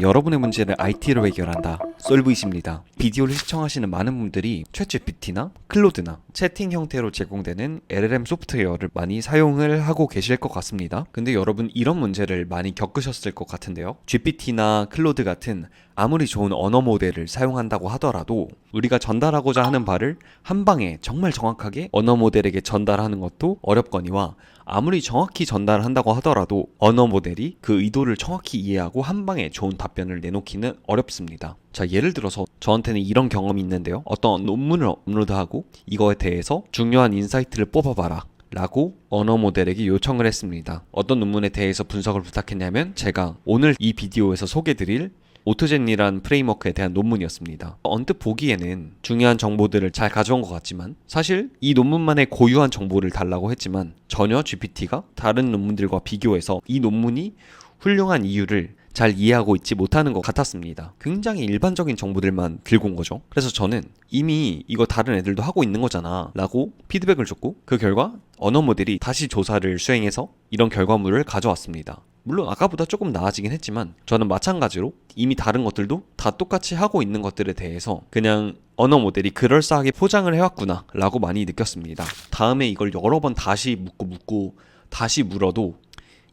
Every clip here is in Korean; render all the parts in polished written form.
여러분의 문제를 IT로 해결한다. 솔브이십니다. 비디오를 시청하시는 많은 분들이 챗GPT나 클로드나 채팅 형태로 제공되는 LLM 소프트웨어를 많이 사용을 하고 계실 것 같습니다. 근데 여러분 이런 문제를 많이 겪으셨을 것 같은데요. GPT나 클로드 같은 아무리 좋은 언어 모델을 사용한다고 하더라도 우리가 전달하고자 하는 바를 한 방에 정말 정확하게 언어 모델에게 전달하는 것도 어렵거니와 아무리 정확히 전달한다고 하더라도 언어 모델이 그 의도를 정확히 이해하고 한 방에 좋은 답변을 내놓기는 어렵습니다. 자, 예를 들어서 저한테는 이런 경험이 있는데요. 어떤 논문을 업로드하고 이거에 대해서 중요한 인사이트를 뽑아봐라 라고 언어 모델에게 요청을 했습니다. 어떤 논문에 대해서 분석을 부탁했냐면 제가 오늘 이 비디오에서 소개드릴 오토젠이란 프레임워크에 대한 논문이었습니다. 언뜻 보기에는 중요한 정보들을 잘 가져온 것 같지만 사실 이 논문만의 고유한 정보를 달라고 했지만 전혀 GPT가 다른 논문들과 비교해서 이 논문이 훌륭한 이유를 잘 이해하고 있지 못하는 것 같았습니다. 굉장히 일반적인 정보들만 들고 온 거죠. 그래서 저는 이미 이거 다른 애들도 하고 있는 거잖아 라고 피드백을 줬고 그 결과 언어 모델이 다시 조사를 수행해서 이런 결과물을 가져왔습니다. 물론 아까보다 조금 나아지긴 했지만 저는 마찬가지로 이미 다른 것들도 다 똑같이 하고 있는 것들에 대해서 그냥 언어 모델이 그럴싸하게 포장을 해왔구나 라고 많이 느꼈습니다. 다음에 이걸 여러 번 다시 묻고 다시 물어도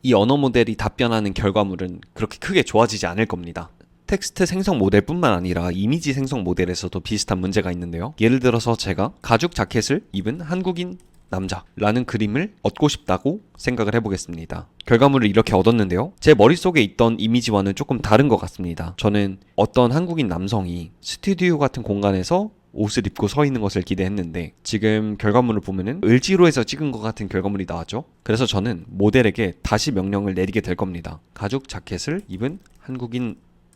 이 언어 모델이 답변하는 결과물은 그렇게 크게 좋아지지 않을 겁니다. 텍스트 생성 모델뿐만 아니라 이미지 생성 모델에서도 비슷한 문제가 있는데요. 예를 들어서 제가 가죽 자켓을 입은 한국인 남자라는 그림을 얻고 싶다고 생각을 해보겠습니다. 결과물을 이렇게 얻었는데요. 제 머릿속에 있던 이미지와는 조금 다른 것 같습니다. 저는 어떤 한국인 남성이 스튜디오 같은 공간에서 옷을 입고 서 있는 것을 기대했는데 지금 결과물을 보면은 을지로에서 찍은 것 같은 결과물이 나왔죠. 그래서 저는 모델에게 다시 명령을 내리게 될 겁니다. 가죽 자켓을 입은 한국인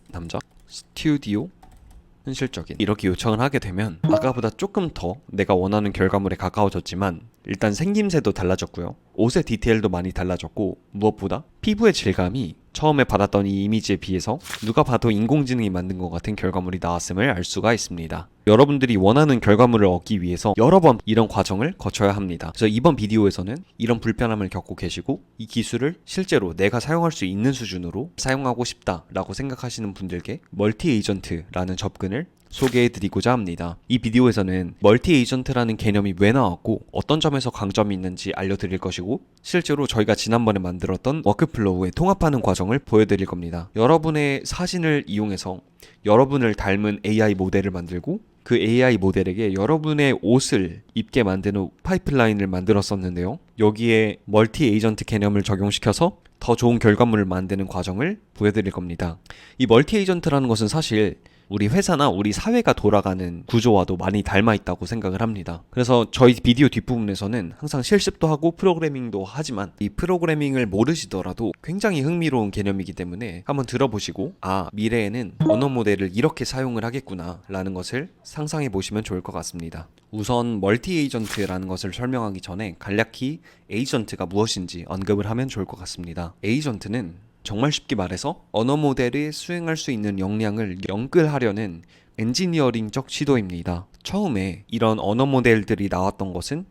남자 스튜디오 현실적인 이렇게 요청을 하게 되면 아까보다 조금 더 내가 원하는 결과물에 가까워졌지만 일단 생김새도 달라졌고요. 옷의 디테일도 많이 달라졌고 무엇보다 피부의 질감이 처음에 받았던 이 이미지에 비해서 누가 봐도 인공지능이 만든 것 같은 결과물이 나왔음을 알 수가 있습니다. 여러분들이 원하는 결과물을 얻기 위해서 여러 번 이런 과정을 거쳐야 합니다. 그래서 이번 비디오에서는 이런 불편함을 겪고 계시고 이 기술을 실제로 내가 사용할 수 있는 수준으로 사용하고 싶다라고 생각하시는 분들께 멀티 에이전트라는 접근을 소개해드리고자 합니다. 이 비디오에서는 멀티 에이전트라는 개념이 왜 나왔고 어떤 점에서 강점이 있는지 알려드릴 것이고 실제로 저희가 지난번에 만들었던 워크플로우에 통합하는 과정을 보여드릴 겁니다. 여러분의 사진을 이용해서 여러분을 닮은 AI 모델을 만들고 그 AI 모델에게 여러분의 옷을 입게 만드는 파이프라인을 만들었었는데요. 여기에 멀티 에이전트 개념을 적용시켜서 더 좋은 결과물을 만드는 과정을 보여드릴 겁니다. 이 멀티 에이전트라는 것은 사실 우리 회사나 우리 사회가 돌아가는 구조와도 많이 닮아 있다고 생각을 합니다. 그래서 저희 비디오 뒷부분에서는 항상 실습도 하고 프로그래밍도 하지만 이 프로그래밍을 모르시더라도 굉장히 흥미로운 개념이기 때문에 한번 들어보시고 미래에는 언어 모델을 이렇게 사용을 하겠구나 라는 것을 상상해 보시면 좋을 것 같습니다. 우선 멀티 에이전트라는 것을 설명하기 전에 간략히 에이전트가 무엇인지 언급을 하면 좋을 것 같습니다. 에이전트는 정말 쉽게 말해서 언어 모델이 수행할 수 있는 역량을 연끌하려는 엔지니어링적 시도입니다. 처음에 이런 언어 모델들이 나왔던 것은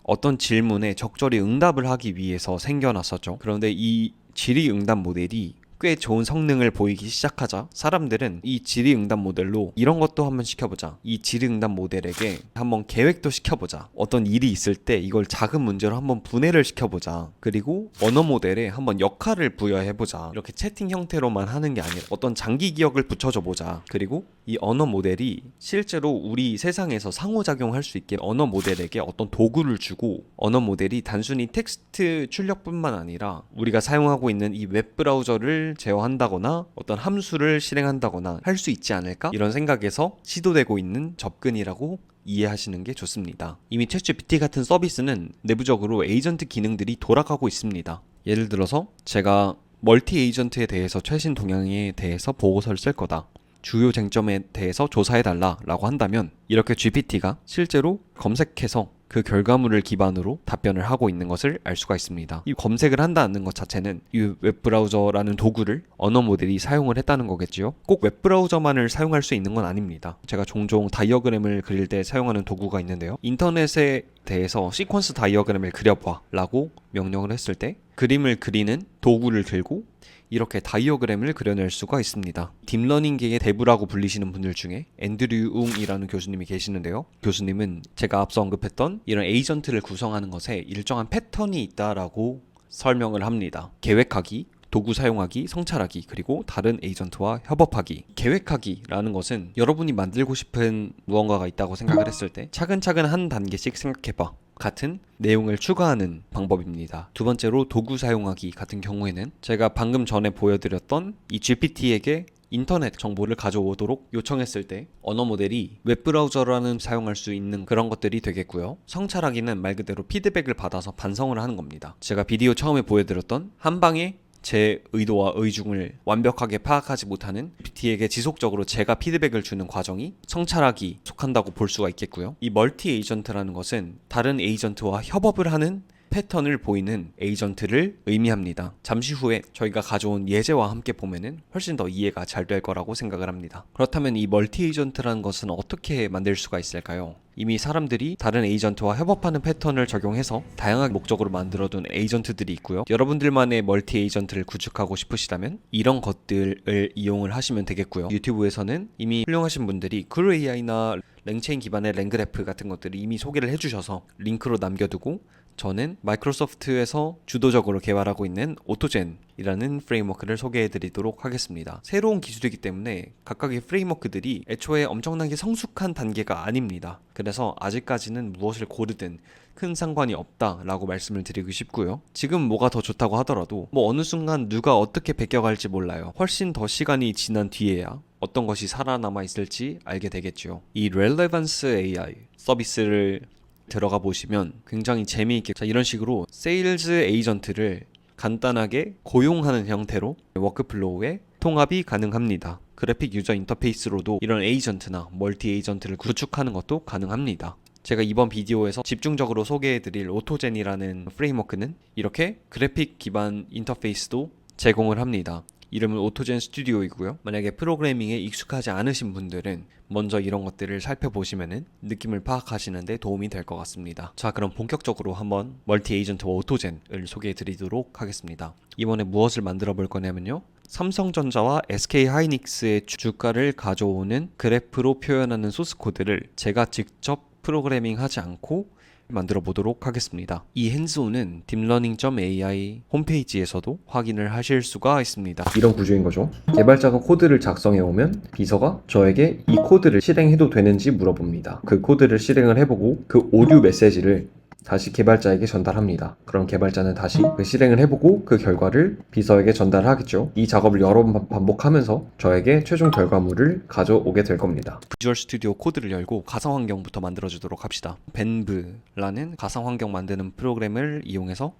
어떤 질문에 적절히 응답을 하기 위해서 생겨났었죠. 그런데 이 질의응답 모델이 꽤 좋은 성능을 보이기 시작하자 사람들은 이 질의응답 모델로 이런 것도 한번 시켜보자. 이 질의응답 모델에게 한번 계획도 시켜보자. 어떤 일이 있을 때 이걸 작은 문제로 한번 분해를 시켜보자. 그리고 언어 모델에 한번 역할을 부여해보자. 이렇게 채팅 형태로만 하는 게 아니라 어떤 장기 기억을 붙여줘보자. 그리고 이 언어 모델이 실제로 우리 세상에서 상호작용할 수 있게 언어 모델에게 어떤 도구를 주고 언어 모델이 단순히 텍스트 출력뿐만 아니라 우리가 사용하고 있는 이 웹브라우저를 제어한다거나 어떤 함수를 실행한다거나 할 수 있지 않을까? 이런 생각에서 시도되고 있는 접근이라고 이해하시는 게 좋습니다. 이미 챗GPT 같은 서비스는 내부적으로 에이전트 기능들이 돌아가고 있습니다. 예를 들어서 제가 멀티 에이전트에 대해서 최신 동향에 대해서 보고서를 쓸 거다. 주요 쟁점에 대해서 조사해달라 라고 한다면 이렇게 GPT가 실제로 검색해서 그 결과물을 기반으로 답변을 하고 있는 것을 알 수가 있습니다. 이 검색을 한다는 것 자체는 이 웹브라우저라는 도구를 언어 모델이 사용을 했다는 거겠지요. 꼭 웹브라우저만을 사용할 수 있는 건 아닙니다. 제가 종종 다이어그램을 그릴 때 사용하는 도구가 있는데요. 인터넷에 대해서 시퀀스 다이어그램을 그려봐 라고 명령을 했을 때 그림을 그리는 도구를 들고 이렇게 다이어그램을 그려낼 수가 있습니다. 딥러닝계의 대부라고 불리시는 분들 중에 앤드류 웅이라는 교수님이 계시는데요. 교수님은 제가 앞서 언급했던 이런 에이전트를 구성하는 것에 일정한 패턴이 있다라고 설명을 합니다. 계획하기, 도구 사용하기, 성찰하기, 그리고 다른 에이전트와 협업하기. 계획하기라는 것은 여러분이 만들고 싶은 무언가가 있다고 생각을 했을 때 차근차근 한 단계씩 생각해봐 같은 내용을 추가하는 방법입니다. 두 번째로 도구 사용하기 같은 경우에는 제가 방금 전에 보여드렸던 이 GPT에게 인터넷 정보를 가져오도록 요청했을 때 언어 모델이 웹브라우저라는 사용할 수 있는 그런 것들이 되겠고요. 성찰하기는 말 그대로 피드백을 받아서 반성을 하는 겁니다. 제가 비디오 처음에 보여드렸던 한 방에 제 의도와 의중을 완벽하게 파악하지 못하는 GPT에게 지속적으로 제가 피드백을 주는 과정이 성찰하기 속한다고 볼 수가 있겠고요. 이 멀티 에이전트라는 것은 다른 에이전트와 협업을 하는 패턴을 보이는 에이전트를 의미합니다. 잠시 후에 저희가 가져온 예제와 함께 보면은 훨씬 더 이해가 잘 될 거라고 생각을 합니다. 그렇다면 이 멀티 에이전트라는 것은 어떻게 만들 수가 있을까요? 이미 사람들이 다른 에이전트와 협업하는 패턴을 적용해서 다양한 목적으로 만들어둔 에이전트들이 있고요. 여러분들만의 멀티 에이전트를 구축하고 싶으시다면 이런 것들을 이용을 하시면 되겠고요. 유튜브에서는 이미 훌륭하신 분들이 그루 AI나 랭체인 기반의 랭그래프 같은 것들을 이미 소개를 해주셔서 링크로 남겨두고 저는 마이크로소프트에서 주도적으로 개발하고 있는 오토젠이라는 프레임워크를 소개해드리도록 하겠습니다. 새로운 기술이기 때문에 각각의 프레임워크들이 애초에 엄청나게 성숙한 단계가 아닙니다. 그래서 아직까지는 무엇을 고르든 큰 상관이 없다라고 말씀을 드리고 싶고요. 지금 뭐가 더 좋다고 하더라도 어느 순간 누가 어떻게 베껴갈지 몰라요. 훨씬 더 시간이 지난 뒤에야 어떤 것이 살아남아 있을지 알게 되겠죠. 이 Relevance AI 서비스를 들어가 보시면 굉장히 재미있게 이런 식으로 세일즈 에이전트를 간단하게 고용하는 형태로 워크플로우에 통합이 가능합니다. 그래픽 유저 인터페이스로도 이런 에이전트나 멀티 에이전트를 구축하는 것도 가능합니다. 제가 이번 비디오에서 집중적으로 소개해드릴 오토젠이라는 프레임워크는 이렇게 그래픽 기반 인터페이스도 제공을 합니다. 이름은 오토젠 스튜디오이고요. 만약에 프로그래밍에 익숙하지 않으신 분들은 먼저 이런 것들을 살펴보시면은 느낌을 파악하시는데 도움이 될 것 같습니다. 자, 그럼 본격적으로 한번 멀티 에이전트와 오토젠을 소개해 드리도록 하겠습니다. 이번에 무엇을 만들어 볼 거냐면요. 삼성전자와 SK 하이닉스의 주가를 가져오는 그래프로 표현하는 소스 코드를 제가 직접 프로그래밍 하지 않고 만들어 보도록 하겠습니다. 이 핸즈온은 딥러닝.ai 홈페이지에서도 확인을 하실 수가 있습니다. 이런 구조인 거죠. 개발자가 코드를 작성해 오면 비서가 저에게 이 코드를 실행해도 되는지 물어봅니다. 그 코드를 실행을 해보고 그 오류 메시지를 다시 개발자에게 전달합니다. 그럼 개발자는 다시 그 실행을 해보고 그 결과를 비서에게 전달하겠죠. 이 작업을 여러 번 반복하면서 저에게 최종 결과물을 가져오게 될 겁니다. 비주얼 스튜디오 코드를 열고 가상 환경부터 만들어주도록 합시다. 벤브라는 가상 환경 만드는 프로그램을 이용해서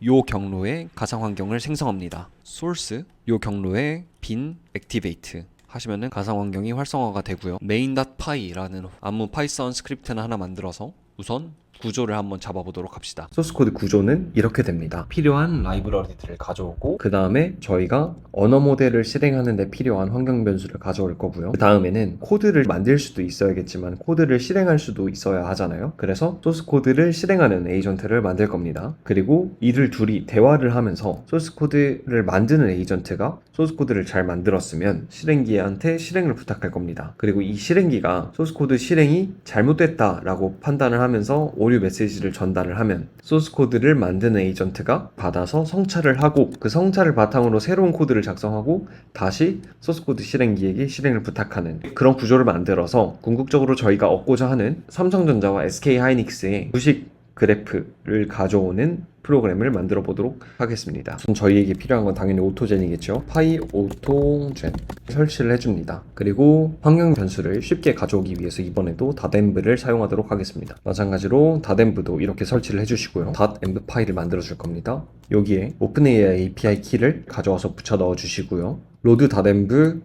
요 경로에 가상 환경을 생성합니다. 소스 요 경로에 빈 액티베이트 하시면은 가상 환경이 활성화가 되고요. main.py라는 아무 파이썬 스크립트나 하나 만들어서 우선 구조를 한번 잡아보도록 합시다. 소스코드 구조는 이렇게 됩니다. 필요한 라이브러리들을 가져오고 그 다음에 저희가 언어 모델을 실행하는 데 필요한 환경 변수를 가져올 거고요. 그 다음에는 코드를 만들 수도 있어야겠지만 코드를 실행할 수도 있어야 하잖아요. 그래서 소스코드를 실행하는 에이전트를 만들 겁니다. 그리고 이들 둘이 대화를 하면서 소스코드를 만드는 에이전트가 소스코드를 잘 만들었으면 실행기한테 실행을 부탁할 겁니다. 그리고 이 실행기가 소스코드 실행이 잘못됐다라고 판단을 하면서 오류 메시지를 전달을 하면 소스코드를 만드는 에이전트가 받아서 성찰을 하고 그 성찰을 바탕으로 새로운 코드를 작성하고 다시 소스코드 실행기에게 실행을 부탁하는 그런 구조를 만들어서 궁극적으로 저희가 얻고자 하는 삼성전자와 SK 하이닉스의 주식 그래프를 가져오는 프로그램을 만들어 보도록 하겠습니다. 우선 저희에게 필요한 건 당연히 오토젠이겠죠. 파이 오토젠 설치를 해줍니다. 그리고 환경 변수를 쉽게 가져오기 위해서 이번에도 닷엠브를 사용하도록 하겠습니다. 마찬가지로 닷엠브도 이렇게 설치를 해주시고요. 닷엠브 파일을 만들어 줄 겁니다. 여기에 오픈AI API 키를 가져와서 붙여 넣어 주시고요. 로드 닷엠브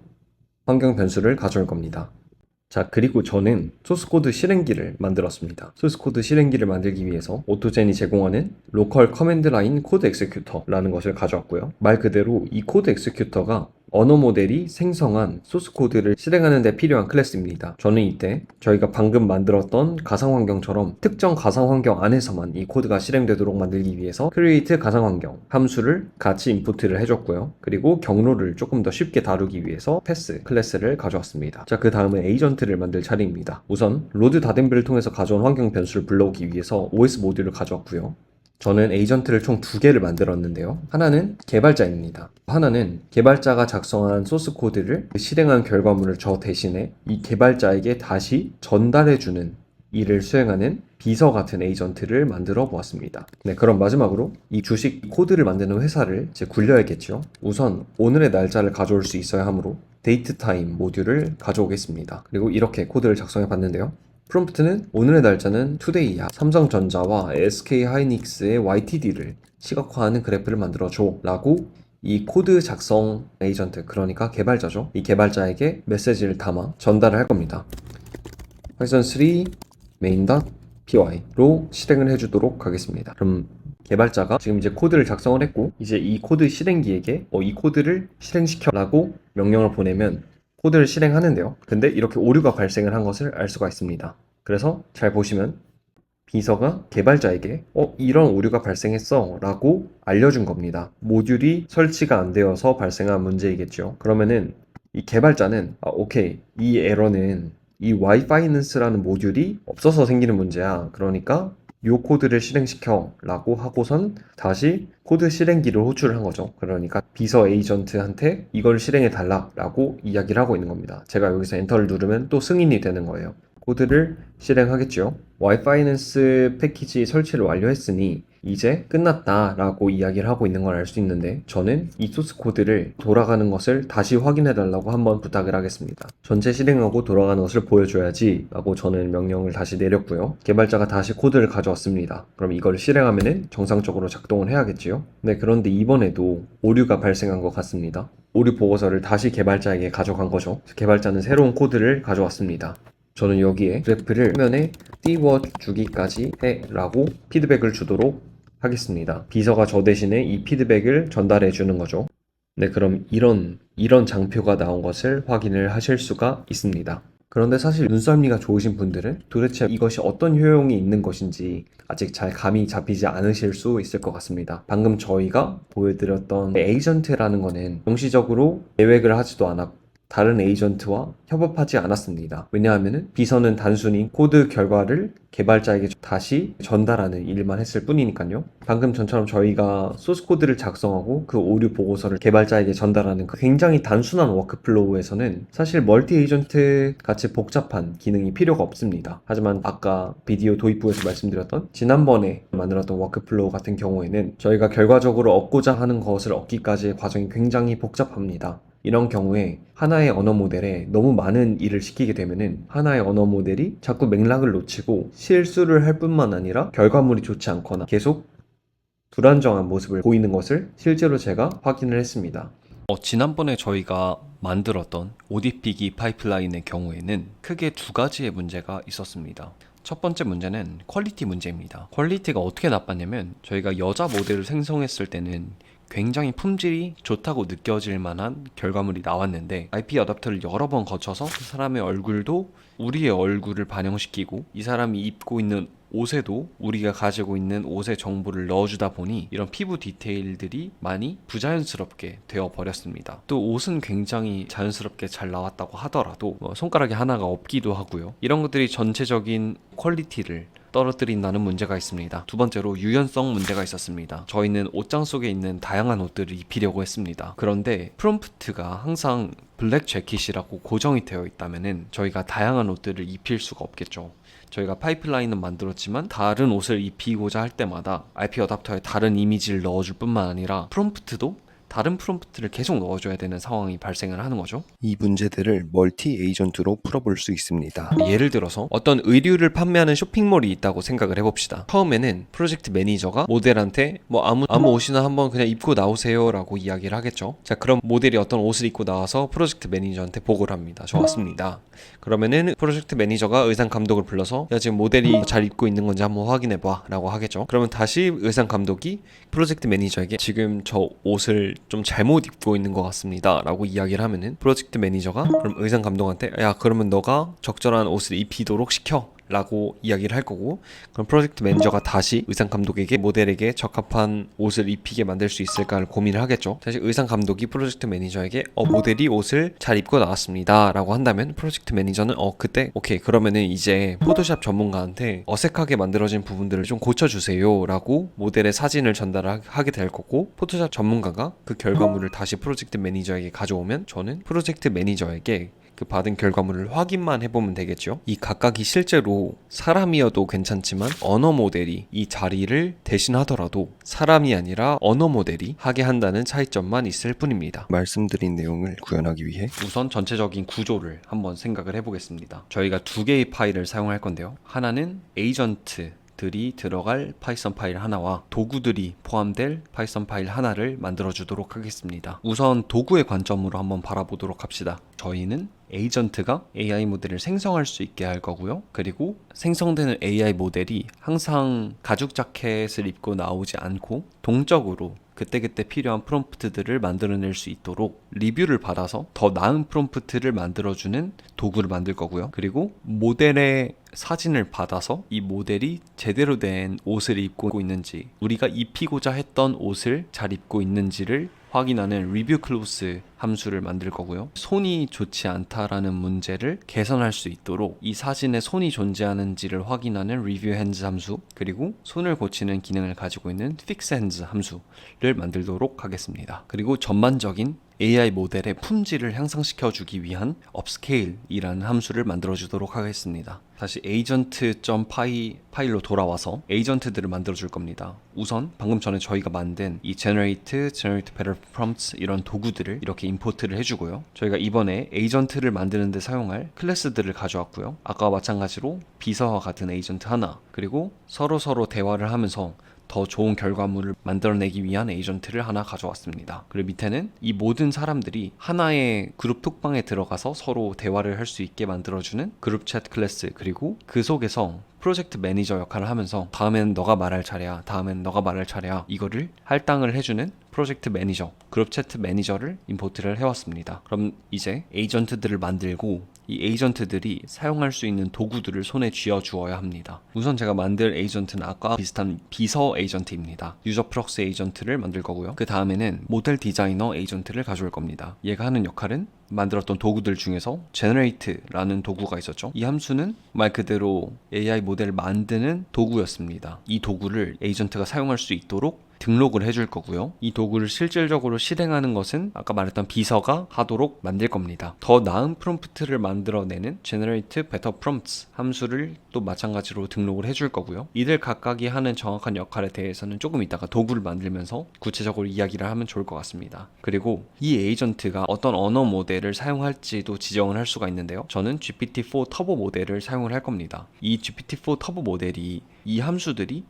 환경 변수를 가져올 겁니다. 자, 그리고 저는 소스코드 실행기를 만들었습니다. 소스코드 실행기를 만들기 위해서 오토젠이 제공하는 로컬 커맨드 라인 코드 엑세큐터라는 것을 가져왔고요. 말 그대로 이 코드 엑세큐터가 언어 모델이 생성한 소스 코드를 실행하는 데 필요한 클래스입니다. 저는 이때 저희가 방금 만들었던 가상 환경처럼 특정 가상 환경 안에서만 이 코드가 실행되도록 만들기 위해서 create 가상 환경 함수를 같이 인풋을 해줬고요. 그리고 경로를 조금 더 쉽게 다루기 위해서 패스 클래스를 가져왔습니다. 자, 그 다음은 에이전트를 만들 차례입니다. 우선 로드 다덴벨을 통해서 가져온 환경 변수를 불러오기 위해서 OS 모듈을 가져왔고요. 저는 에이전트를 총 2개를 만들었는데요. 하나는 개발자입니다. 하나는 개발자가 작성한 소스 코드를 실행한 결과물을 저 대신에 이 개발자에게 다시 전달해주는 일을 수행하는 비서 같은 에이전트를 만들어 보았습니다. 네, 그럼 마지막으로 이 주식 코드를 만드는 회사를 이제 굴려야겠죠. 우선 오늘의 날짜를 가져올 수 있어야 하므로 데이트 타임 모듈을 가져오겠습니다. 그리고 이렇게 코드를 작성해 봤는데요. 프롬프트는 오늘의 날짜는 today야. 삼성전자와 SK하이닉스의 YTD를 시각화하는 그래프를 만들어줘 라고 이 코드 작성 에이전트, 그러니까 개발자죠. 이 개발자에게 메시지를 담아 전달을 할 겁니다. 파이썬 3 main.py로 실행을 해주도록 하겠습니다. 그럼 개발자가 지금 이제 코드를 작성을 했고 이제 이 코드 실행기에게 이 코드를 실행시켜 라고 명령을 보내면 코드를 실행하는데요. 근데 이렇게 오류가 발생을 한 것을 알 수가 있습니다. 그래서 잘 보시면 비서가 개발자에게 이런 오류가 발생했어 라고 알려준 겁니다. 모듈이 설치가 안 되어서 발생한 문제이겠죠. 그러면은 이 개발자는 오케이, 이 에러는 이 와이파이넌스라는 모듈이 없어서 생기는 문제야. 그러니까 요 코드를 실행시켜 라고 하고선 다시 코드 실행기를 호출을 한 거죠. 그러니까 비서 에이전트한테 이걸 실행해 달라 라고 이야기를 하고 있는 겁니다. 제가 여기서 엔터를 누르면 또 승인이 되는 거예요. 코드를 실행하겠죠. 와이파이넌스 패키지 설치를 완료했으니 이제 끝났다 라고 이야기를 하고 있는 걸 알 수 있는데 저는 이 소스 코드를 돌아가는 것을 다시 확인해 달라고 한번 부탁을 하겠습니다. 전체 실행하고 돌아가는 것을 보여줘야지 라고 저는 명령을 다시 내렸고요. 개발자가 다시 코드를 가져왔습니다. 그럼 이걸 실행하면은 정상적으로 작동을 해야겠지요. 네, 그런데 이번에도 오류가 발생한 것 같습니다. 오류 보고서를 다시 개발자에게 가져간 거죠. 개발자는 새로운 코드를 가져왔습니다. 저는 여기에 그래프를 화면에 띄워주기까지 해 라고 피드백을 주도록 하겠습니다. 비서가 저 대신에 이 피드백을 전달해 주는 거죠. 네, 그럼 이런 장표가 나온 것을 확인을 하실 수가 있습니다. 그런데 사실 눈썰미가 좋으신 분들은 도대체 이것이 어떤 효용이 있는 것인지 아직 잘 감이 잡히지 않으실 수 있을 것 같습니다. 방금 저희가 보여드렸던 에이전트라는 거는 명시적으로 계획을 하지도 않았고 다른 에이전트와 협업하지 않았습니다. 왜냐하면 비서는 단순히 코드 결과를 개발자에게 다시 전달하는 일만 했을 뿐이니까요. 방금 전처럼 저희가 소스 코드를 작성하고 그 오류 보고서를 개발자에게 전달하는 그 굉장히 단순한 워크플로우에서는 사실 멀티 에이전트 같이 복잡한 기능이 필요가 없습니다. 하지만 아까 비디오 도입부에서 말씀드렸던 지난번에 만들었던 워크플로우 같은 경우에는 저희가 결과적으로 얻고자 하는 것을 얻기까지의 과정이 굉장히 복잡합니다. 이런 경우에 하나의 언어 모델에 너무 많은 일을 시키게 되면은 하나의 언어 모델이 자꾸 맥락을 놓치고 실수를 할 뿐만 아니라 결과물이 좋지 않거나 계속 불안정한 모습을 보이는 것을 실제로 제가 확인을 했습니다. 지난번에 저희가 만들었던 ODP기 파이프라인의 경우에는 크게 2가지의 문제가 있었습니다. 첫 번째 문제는 퀄리티 문제입니다. 퀄리티가 어떻게 나빴냐면 저희가 여자 모델을 생성했을 때는 굉장히 품질이 좋다고 느껴질 만한 결과물이 나왔는데 IP 어댑터를 여러 번 거쳐서 그 사람의 얼굴도 우리의 얼굴을 반영시키고 이 사람이 입고 있는 옷에도 우리가 가지고 있는 옷의 정보를 넣어주다 보니 이런 피부 디테일들이 많이 부자연스럽게 되어 버렸습니다. 또 옷은 굉장히 자연스럽게 잘 나왔다고 하더라도 손가락이 하나가 없기도 하고요. 이런 것들이 전체적인 퀄리티를 떨어뜨린다는 문제가 있습니다. 두 번째로 유연성 문제가 있었습니다. 저희는 옷장 속에 있는 다양한 옷들을 입히려고 했습니다. 그런데 프롬프트가 항상 블랙 재킷이라고 고정이 되어 있다면은 저희가 다양한 옷들을 입힐 수가 없겠죠. 저희가 파이프라인은 만들었지만 다른 옷을 입히고자 할 때마다 IP 어댑터에 다른 이미지를 넣어줄 뿐만 아니라 프롬프트도 다른 프롬프트를 계속 넣어줘야 되는 상황이 발생을 하는 거죠. 이 문제들을 멀티 에이전트로 풀어볼 수 있습니다. 예를 들어서 어떤 의류를 판매하는 쇼핑몰이 있다고 생각을 해봅시다. 처음에는 프로젝트 매니저가 모델한테 아무 옷이나 한번 그냥 입고 나오세요 라고 이야기를 하겠죠. 자, 그럼 모델이 어떤 옷을 입고 나와서 프로젝트 매니저한테 보고를 합니다. 좋았습니다. 그러면은 프로젝트 매니저가 의상 감독을 불러서 야, 지금 모델이 잘 입고 있는 건지 한번 확인해봐 라고 하겠죠. 그러면 다시 의상 감독이 프로젝트 매니저에게 지금 저 옷을 좀 잘못 입고 있는 것 같습니다 라고 이야기를 하면은 프로젝트 매니저가 그럼 의상 감독한테 야 그러면 너가 적절한 옷을 입히도록 시켜 라고 이야기를 할 거고, 그럼 프로젝트 매니저가 다시 의상 감독에게 모델에게 적합한 옷을 입히게 만들 수 있을까를 고민을 하겠죠. 사실 의상 감독이 프로젝트 매니저에게 모델이 옷을 잘 입고 나왔습니다 라고 한다면 프로젝트 매니저는 그때 오케이 그러면은 이제 포토샵 전문가한테 어색하게 만들어진 부분들을 좀 고쳐주세요 라고 모델의 사진을 전달하게 될 거고, 포토샵 전문가가 그 결과물을 다시 프로젝트 매니저에게 가져오면 저는 프로젝트 매니저에게 그 받은 결과물을 확인만 해보면 되겠죠. 이 각각이 실제로 사람이어도 괜찮지만 언어 모델이 이 자리를 대신하더라도 사람이 아니라 언어 모델이 하게 한다는 차이점만 있을 뿐입니다. 말씀드린 내용을 구현하기 위해 우선 전체적인 구조를 한번 생각을 해보겠습니다. 저희가 두 개의 파일을 사용할 건데요. 하나는 에이전트 들이 들어갈 파이썬 파일 하나와 도구들이 포함될 파이썬 파일 하나를 만들어 주도록 하겠습니다. 우선 도구의 관점으로 한번 바라보도록 합시다. 저희는 에이전트가 AI 모델을 생성할 수 있게 할 거고요. 그리고 생성되는 AI 모델이 항상 가죽 자켓을 입고 나오지 않고 동적으로 그때그때 필요한 프롬프트들을 만들어낼 수 있도록 리뷰를 받아서 더 나은 프롬프트를 만들어주는 도구를 만들 거고요. 그리고 모델의 사진을 받아서 이 모델이 제대로 된 옷을 입고 있는지, 우리가 입히고자 했던 옷을 잘 입고 있는지를 확인하는 리뷰 클로스 함수를 만들 거고요. 손이 좋지 않다라는 문제를 개선할 수 있도록 이 사진에 손이 존재하는지를 확인하는 리뷰 핸즈 함수, 그리고 손을 고치는 기능을 가지고 있는 픽스 핸즈 함수를 만들도록 하겠습니다. 그리고 전반적인 AI 모델의 품질을 향상시켜 주기 위한 업스케일이라는 함수를 만들어 주도록 하겠습니다. 다시 agent.py 파일로 돌아와서 에이전트들을 만들어 줄 겁니다. 우선 방금 전에 저희가 만든 이 generate better prompts 이런 도구들을 이렇게 임포트를 해주고요. 저희가 이번에 에이전트를 만드는 데 사용할 클래스들을 가져왔고요. 아까와 마찬가지로 비서와 같은 에이전트 하나, 그리고 서로 대화를 하면서 더 좋은 결과물을 만들어내기 위한 에이전트를 하나 가져왔습니다. 그리고 밑에는 이 모든 사람들이 하나의 그룹 톡방에 들어가서 서로 대화를 할 수 있게 만들어주는 그룹 챗 클래스, 그리고 그 속에서 프로젝트 매니저 역할을 하면서 다음엔 너가 말할 차례야, 다음엔 너가 말할 차례야, 이거를 할당을 해주는 프로젝트 매니저, 그룹 채트 매니저를 임포트를 해왔습니다. 그럼 이제 에이전트들을 만들고 이 에이전트들이 사용할 수 있는 도구들을 손에 쥐어 주어야 합니다. 우선 제가 만들 에이전트는 아까 비슷한 비서 에이전트입니다. 유저 프록스 에이전트를 만들 거고요. 그 다음에는 모델 디자이너 에이전트를 가져올 겁니다. 얘가 하는 역할은 만들었던 도구들 중에서 generate라는 도구가 있었죠. 이 함수는 말 그대로 AI 모델을 만드는 도구였습니다. 이 도구를 에이전트가 사용할 수 있도록 등록을 해줄 거고요. 이 도구를 실질적으로 실행하는 것은 아까 말했던 비서가 하도록 만들 겁니다. 더 나은 프롬프트를 만들어내는 generate better prompts 함수를 또 마찬가지로 등록을 해줄 거고요. 이들 각각이 하는 정확한 역할에 대해서는 조금 이따가 도구를 만들면서 구체적으로 이야기를 하면 좋을 것 같습니다. 그리고 이 에이전트가 어떤 언어 모델을 사용할지도 지정을 할 수가 있는데요. 저는 GPT-4 터보 모델을 사용을 할 겁니다. 이 GPT-4 터보 모델이 이 함수들이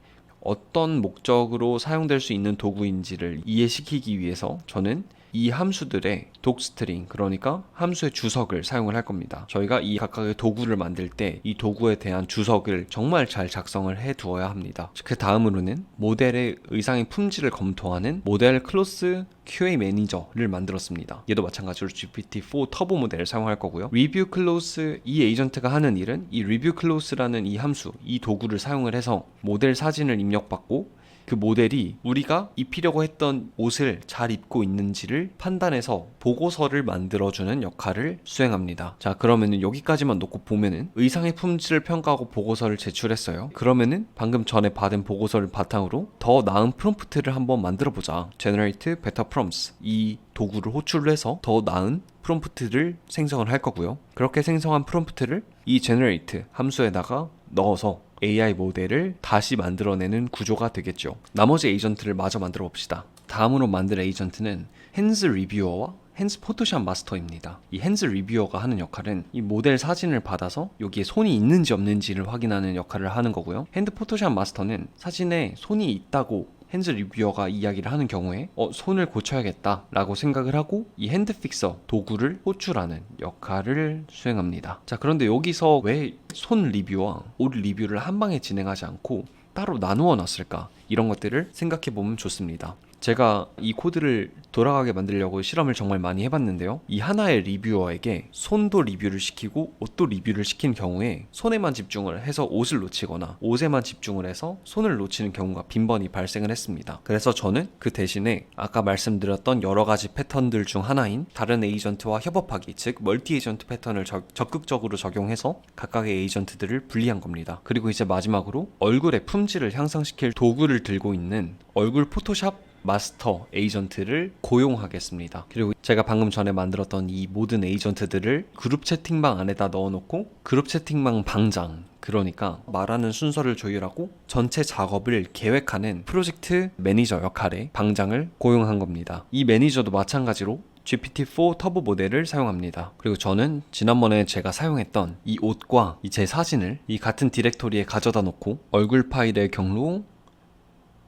어떤 목적으로 사용될 수 있는 도구인지를 이해시키기 위해서 저는 이 함수들의 독스트링, 그러니까 함수의 주석을 사용을 할 겁니다. 저희가 이 각각의 도구를 만들 때 이 도구에 대한 주석을 정말 잘 작성을 해 두어야 합니다. 그 다음으로는 모델의 의상의 품질을 검토하는 모델 클로스 QA 매니저를 만들었습니다. 얘도 마찬가지로 GPT-4 터보 모델을 사용할 거고요. 리뷰 클로스, 이 에이전트가 하는 일은 이 리뷰 클로스라는 이 함수, 이 도구를 사용을 해서 모델 사진을 입력받고 그 모델이 우리가 입히려고 했던 옷을 잘 입고 있는지를 판단해서 보고서를 만들어주는 역할을 수행합니다. 자, 그러면은 여기까지만 놓고 보면은 의상의 품질을 평가하고 보고서를 제출했어요. 그러면은 방금 전에 받은 보고서를 바탕으로 더 나은 프롬프트를 한번 만들어보자. Generate Better Prompts, 이 도구를 호출을 해서 더 나은 프롬프트를 생성을 할 거고요. 그렇게 생성한 프롬프트를 이 generate 함수에다가 넣어서 AI 모델을 다시 만들어내는 구조가 되겠죠. 나머지 에이전트를 마저 만들어 봅시다. 다음으로 만들 에이전트는 핸즈 리뷰어와 핸즈 포토샵 마스터입니다. 이 핸즈 리뷰어가 하는 역할은 이 모델 사진을 받아서 여기에 손이 있는지 없는지를 확인하는 역할을 하는 거고요. 핸드 포토샵 마스터는 사진에 손이 있다고 핸즈 리뷰어가 이야기를 하는 경우에 손을 고쳐야겠다 라고 생각을 하고 이 핸드 픽서 도구를 호출하는 역할을 수행합니다. 자, 그런데 여기서 왜 손 리뷰와 옷 리뷰를 한 방에 진행하지 않고 따로 나누어 놨을까? 이런 것들을 생각해 보면 좋습니다. 제가 이 코드를 돌아가게 만들려고 실험을 정말 많이 해봤는데요. 이 하나의 리뷰어에게 손도 리뷰를 시키고 옷도 리뷰를 시킨 경우에 손에만 집중을 해서 옷을 놓치거나 옷에만 집중을 해서 손을 놓치는 경우가 빈번히 발생을 했습니다. 그래서 저는 그 대신에 아까 말씀드렸던 여러 가지 패턴들 중 하나인 다른 에이전트와 협업하기, 즉 멀티 에이전트 패턴을 적극적으로 적용해서 각각의 에이전트들을 분리한 겁니다. 그리고 이제 마지막으로 얼굴의 품질을 향상시킬 도구를 들고 있는 얼굴 포토샵 마스터 에이전트를 고용하겠습니다. 그리고 제가 방금 전에 만들었던 이 모든 에이전트들을 그룹 채팅방 안에다 넣어놓고 그룹 채팅방 방장, 그러니까 말하는 순서를 조율하고 전체 작업을 계획하는 프로젝트 매니저 역할의 방장을 고용한 겁니다. 이 매니저도 마찬가지로 GPT-4 터보 모델을 사용합니다. 그리고 저는 지난번에 제가 사용했던 이 옷과 이 제 사진을 이 같은 디렉토리에 가져다 놓고 얼굴 파일의 경로,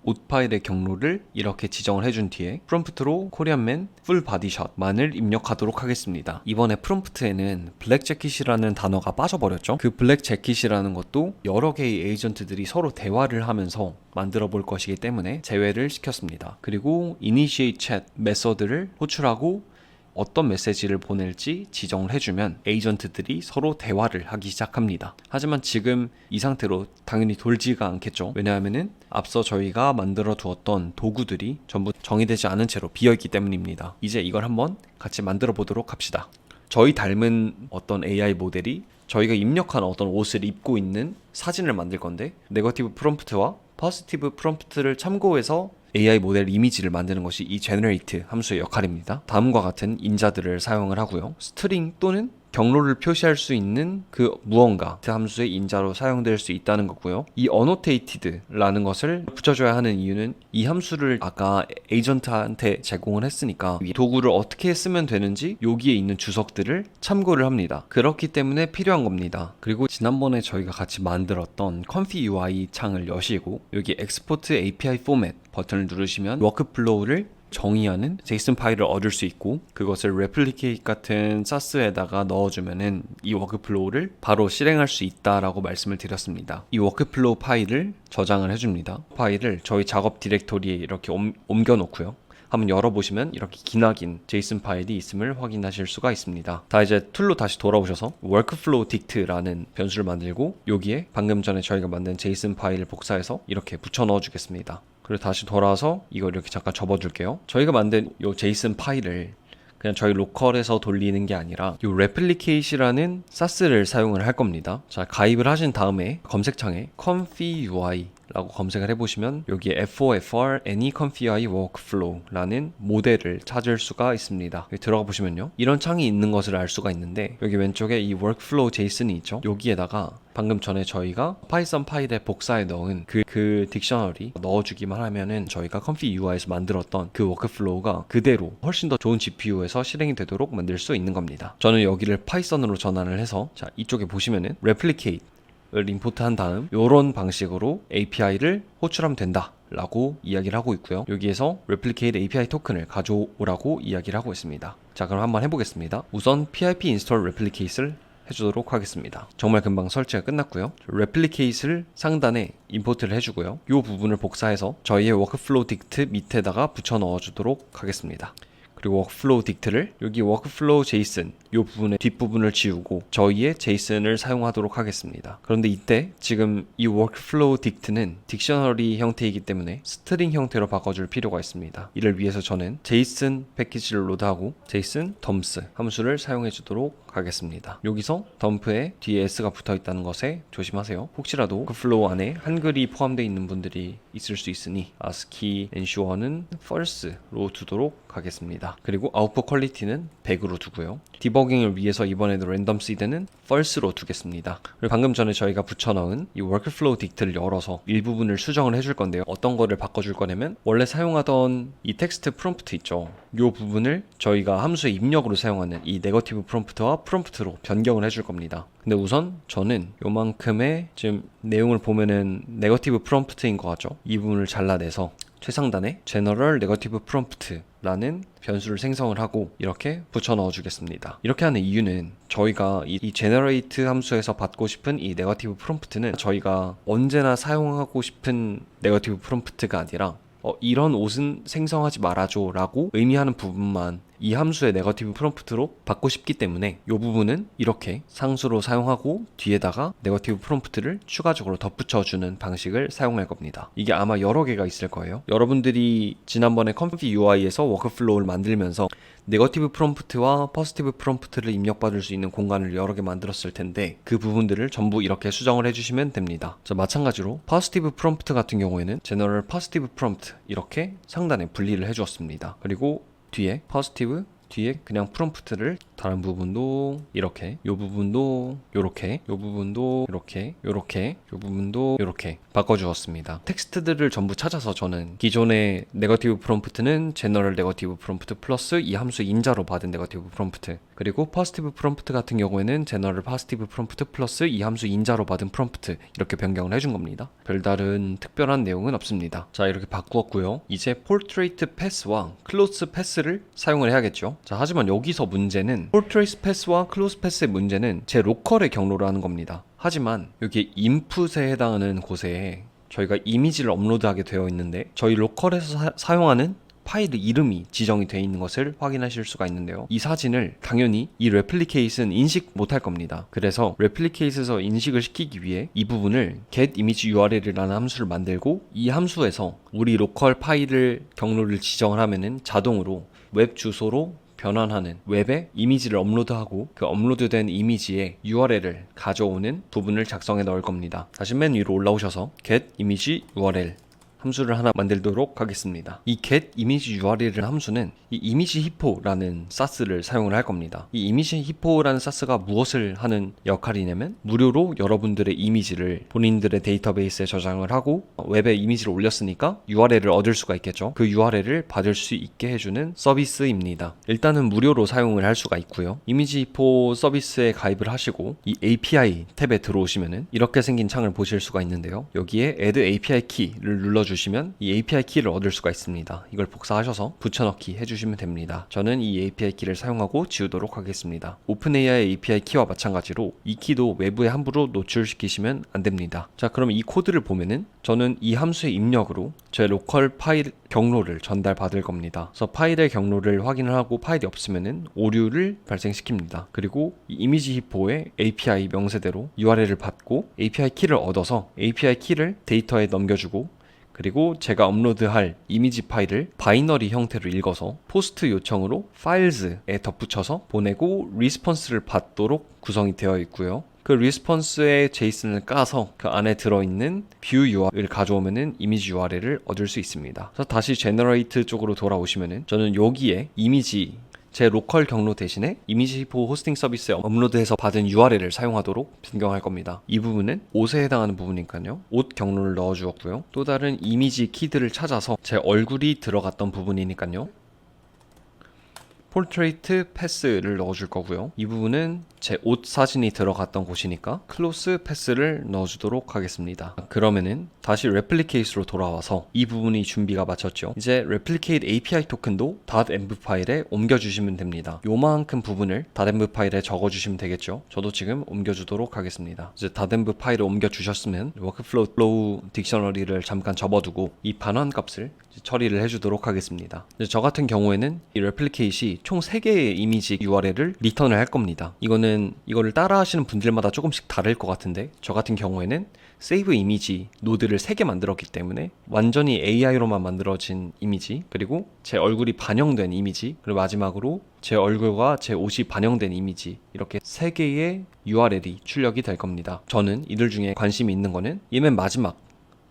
옷 파일의 경로를 이렇게 지정을 해준 뒤에 프롬프트로 코리안맨 풀 바디샷만을 입력하도록 하겠습니다. 이번에 프롬프트에는 블랙 재킷이라는 단어가 빠져버렸죠. 그 블랙 재킷이라는 것도 여러 개의 에이전트들이 서로 대화를 하면서 만들어 볼 것이기 때문에 제외를 시켰습니다. 그리고 initiate chat 메서드를 호출하고 어떤 메시지를 보낼지 지정을 해주면 에이전트들이 서로 대화를 하기 시작합니다. 하지만 지금 이 상태로 당연히 돌지가 않겠죠. 왜냐하면은 앞서 저희가 만들어 두었던 도구들이 전부 정의되지 않은 채로 비어있기 때문입니다. 이제 이걸 한번 같이 만들어 보도록 합시다. 저희 닮은 어떤 AI 모델이 저희가 입력한 어떤 옷을 입고 있는 사진을 만들 건데, 네거티브 프롬프트와 포지티브 프롬프트를 참고해서 AI 모델 이미지를 만드는 것이 이 generate 함수의 역할입니다. 다음과 같은 인자들을 사용을 하고요. 스트링 또는 경로를 표시할 수 있는 그 무언가 그 함수의 인자로 사용될 수 있다는 거고요. 이 annoted라는 것을 붙여줘야 하는 이유는 이 함수를 아까 에이전트한테 제공을 했으니까 이 도구를 어떻게 쓰면 되는지 여기에 있는 주석들을 참고를 합니다. 그렇기 때문에 필요한 겁니다. 그리고 지난번에 저희가 같이 만들었던 confi UI 창을 여시고 여기 export API format 버튼을 누르시면 워크플로우를 정의하는 제이슨 파일을 얻을 수 있고, 그것을 replicate 같은 SaaS에다가 넣어주면은 이 워크플로우를 바로 실행할 수 있다라고 말씀을 드렸습니다. 이 워크플로우 파일을 저장을 해줍니다. 파일을 저희 작업 디렉토리에 이렇게 옮겨 놓고요. 한번 열어보시면 이렇게 기나긴 제이슨 파일이 있음을 확인하실 수가 있습니다. 다 이제 툴로 다시 돌아오셔서 workflow dict라는 변수를 만들고 여기에 방금 전에 저희가 만든 제이슨 파일을 복사해서 이렇게 붙여 넣어 주겠습니다. 그리고 다시 돌아와서 이걸 이렇게 잠깐 접어줄게요. 저희가 만든 이 제이슨 파일을 그냥 저희 로컬에서 돌리는 게 아니라 이 replicate이라는 SaaS를 사용을 할 겁니다. 자, 가입을 하신 다음에 검색창에 confi UI 라고 검색을 해보시면 여기에 FOFR Any Confi UI Workflow 라는 모델을 찾을 수가 있습니다. 여기 들어가 보시면요, 이런 창이 있는 것을 알 수가 있는데 여기 왼쪽에 이 Workflow JSON이 있죠. 여기에다가 방금 전에 저희가 파이썬 파일에 복사해 넣은 그 딕셔너리 넣어주기만 하면은 저희가 confi UI에서 만들었던 그 워크플로우가 그대로 훨씬 더 좋은 GPU에서 실행이 되도록 만들 수 있는 겁니다. 저는 여기를 파이썬으로 전환을 해서, 자, 이쪽에 보시면은 replicate 을 임포트한 다음 이런 방식으로 API를 호출하면 된다 라고 이야기를 하고 있고요. 여기에서 replicate API 토큰을 가져오라고 이야기를 하고 있습니다. 자, 그럼 한번 해보겠습니다. 우선 pip install replicate를 해주도록 하겠습니다. 정말 금방 설치가 끝났고요. replicate를 상단에 임포트를 해주고요. 이 부분을 복사해서 저희의 workflow dict 밑에다가 붙여 넣어주도록 하겠습니다. 그리고 워크플로우 딕트를 여기 워크플로우 제이슨 이 부분의 뒷부분을 지우고 저희의 제이슨을 사용하도록 하겠습니다. 그런데 이때 지금 이 워크플로우 딕트는 딕셔너리 형태이기 때문에 스트링 형태로 바꿔줄 필요가 있습니다. 이를 위해서 저는 제이슨 패키지를 로드하고 제이슨 덤스 함수를 사용해 주도록 하겠습니다. 여기서 덤프에 뒤에 s가 붙어 있다는 것에 조심하세요. 혹시라도 워크플로우 안에 한글이 포함되어 있는 분들이 있을 수 있으니 ASCII ensure는 false로 두도록 하겠습니다. 그리고 아웃풋 퀄리티는 100으로 두고요. 디버깅을 위해서 이번에도 랜덤 시드는 false로 두겠습니다. 그리고 방금 전에 저희가 붙여넣은 이 workflow 딕트를 열어서 일부분을 수정을 해줄 건데요. 어떤 거를 바꿔줄 거냐면 원래 사용하던 이 텍스트 프롬프트 있죠. 이 부분을 저희가 함수의 입력으로 사용하는 이 네거티브 프롬프트와 프롬프트로 변경을 해줄 겁니다. 근데 우선 저는 요만큼의 지금 내용을 보면은 네거티브 프롬프트인 거 같죠? 이 부분을 잘라내서 최상단에 General Negative Prompt라는 변수를 생성을 하고 이렇게 붙여 넣어 주겠습니다. 이렇게 하는 이유는 저희가 이 generate 함수에서 받고 싶은 이 negative prompt는 저희가 언제나 사용하고 싶은 negative prompt가 아니라 이런 옷은 생성하지 말아줘 라고 의미하는 부분만 이 함수의 네거티브 프롬프트로 받고 싶기 때문에 이 부분은 이렇게 상수로 사용하고 뒤에다가 네거티브 프롬프트를 추가적으로 덧붙여주는 방식을 사용할 겁니다. 이게 아마 여러 개가 있을 거예요. 여러분들이 지난번에 컴피 UI에서 워크플로우를 만들면서 네거티브 프롬프트와 포지티브 프롬프트를 입력받을 수 있는 공간을 여러 개 만들었을 텐데 그 부분들을 전부 이렇게 수정을 해주시면 됩니다. 자, 마찬가지로 포지티브 프롬프트 같은 경우에는 제너럴 포지티브 프롬프트 이렇게 상단에 분리를 해주었습니다. 그리고 뒤에 포지티브 뒤에 그냥 프롬프트를 다른 부분도 이렇게 요 부분도 요렇게 요 부분도 이렇게 요렇게 요 부분도 이렇게 바꿔주었습니다. 텍스트들을 전부 찾아서 저는 기존의 네거티브 프롬프트는 제너럴 네거티브 프롬프트 플러스 이 함수 인자로 받은 네거티브 프롬프트 그리고 포지티브 프롬프트 같은 경우에는 제너럴 포지티브 프롬프트 플러스 이 함수 인자로 받은 프롬프트 이렇게 변경을 해준 겁니다. 별다른 특별한 내용은 없습니다. 자, 이렇게 바꾸었고요. 이제 포트레이트 패스와 클로즈 패스를 사용을 해야겠죠. 자, 하지만 여기서 문제는 포트레이트 패스와 클로즈 패스의 문제는 제 로컬의 경로를 하는 겁니다. 하지만 여기 인풋에 해당하는 곳에 저희가 이미지를 업로드하게 되어 있는데 저희 로컬에서 사용하는 파일 이름이 지정이 되어 있는 것을 확인하실 수가 있는데요. 이 사진을 당연히 이 레플리케이트는 인식 못할 겁니다. 그래서 레플리케이트에서 인식을 시키기 위해 이 부분을 getImageURL이라는 함수를 만들고 이 함수에서 우리 로컬 파일을 경로를 지정을 하면은 자동으로 웹 주소로 변환하는 웹에 이미지를 업로드하고 그 업로드된 이미지의 URL을 가져오는 부분을 작성해 넣을 겁니다. 다시 맨 위로 올라오셔서 getImageURL 함수를 하나 만들도록 하겠습니다. 이 getImageURL이라는 함수는 이 이미지 히포라는 사스를 사용을 할 겁니다. 이 이미지 히포라는 사스가 무엇을 하는 역할이냐면 무료로 여러분들의 이미지를 본인들의 데이터베이스에 저장을 하고 웹에 이미지를 올렸으니까 URL을 얻을 수가 있겠죠. 그 URL을 받을 수 있게 해주는 서비스입니다. 일단은 무료로 사용을 할 수가 있고요. 이미지 히포 서비스에 가입을 하시고 이 API 탭에 들어오시면은 이렇게 생긴 창을 보실 수가 있는데요. 여기에 Add API Key를 눌러주시면 이 API 키를 얻을 수가 있습니다. 이걸 복사하셔서 붙여넣기 해주시면 됩니다. 저는 이 API 키를 사용하고 지우도록 하겠습니다. 오픈AI API 키와 마찬가지로 이 키도 외부에 함부로 노출시키시면 안 됩니다. 자, 그럼 이 코드를 보면은 저는 이 함수의 입력으로 제 로컬 파일 경로를 전달받을 겁니다. 그래서 파일의 경로를 확인을 하고 파일이 없으면은 오류를 발생시킵니다. 그리고 이 이미지 히포의 API 명세대로 URL을 받고 API 키를 얻어서 API 키를 데이터에 넘겨주고 그리고 제가 업로드할 이미지 파일을 바이너리 형태로 읽어서 포스트 요청으로 파일즈에 덧붙여서 보내고 리스폰스를 받도록 구성이 되어 있고요. 그 리스폰스의 제이슨을 까서 그 안에 들어있는 뷰 URL을 가져오면은 이미지 URL을 얻을 수 있습니다. 그래서 다시 제너레이트 쪽으로 돌아오시면은 저는 여기에 이미지 제 로컬 경로 대신에 이미지 히포 호스팅 서비스에 업로드해서 받은 URL을 사용하도록 변경할 겁니다. 이 부분은 옷에 해당하는 부분이니까요. 옷 경로를 넣어 주었고요. 또 다른 이미지 키들을 찾아서 제 얼굴이 들어갔던 부분이니까요. 포트레이트 패스를 넣어줄 거고요. 이 부분은 제 옷 사진이 들어갔던 곳이니까 클로스 패스를 넣어주도록 하겠습니다. 그러면은 다시 레플리케이트로 돌아와서 이 부분이 준비가 마쳤죠. 이제 레플리케이트 API 토큰도 .env 파일에 옮겨주시면 됩니다. 요만큼 부분을 .env 파일에 적어주시면 되겠죠. 저도 지금 옮겨주도록 하겠습니다. 이제 .env 파일을 옮겨주셨으면 워크플로우 딕셔너리를 잠깐 접어두고 이 반환 값을 처리를 해주도록 하겠습니다. 저 같은 경우에는 이 레플리케이트이 총 3개의 이미지 URL을 리턴을 할 겁니다. 이거를 따라 하시는 분들마다 조금씩 다를 것 같은데 저 같은 경우에는 세이브 이미지 노드를 3개 만들었기 때문에 완전히 AI로만 만들어진 이미지 그리고 제 얼굴이 반영된 이미지 그리고 마지막으로 제 얼굴과 제 옷이 반영된 이미지 이렇게 3개의 URL이 출력이 될 겁니다. 저는 이들 중에 관심이 있는 거는 이 맨 마지막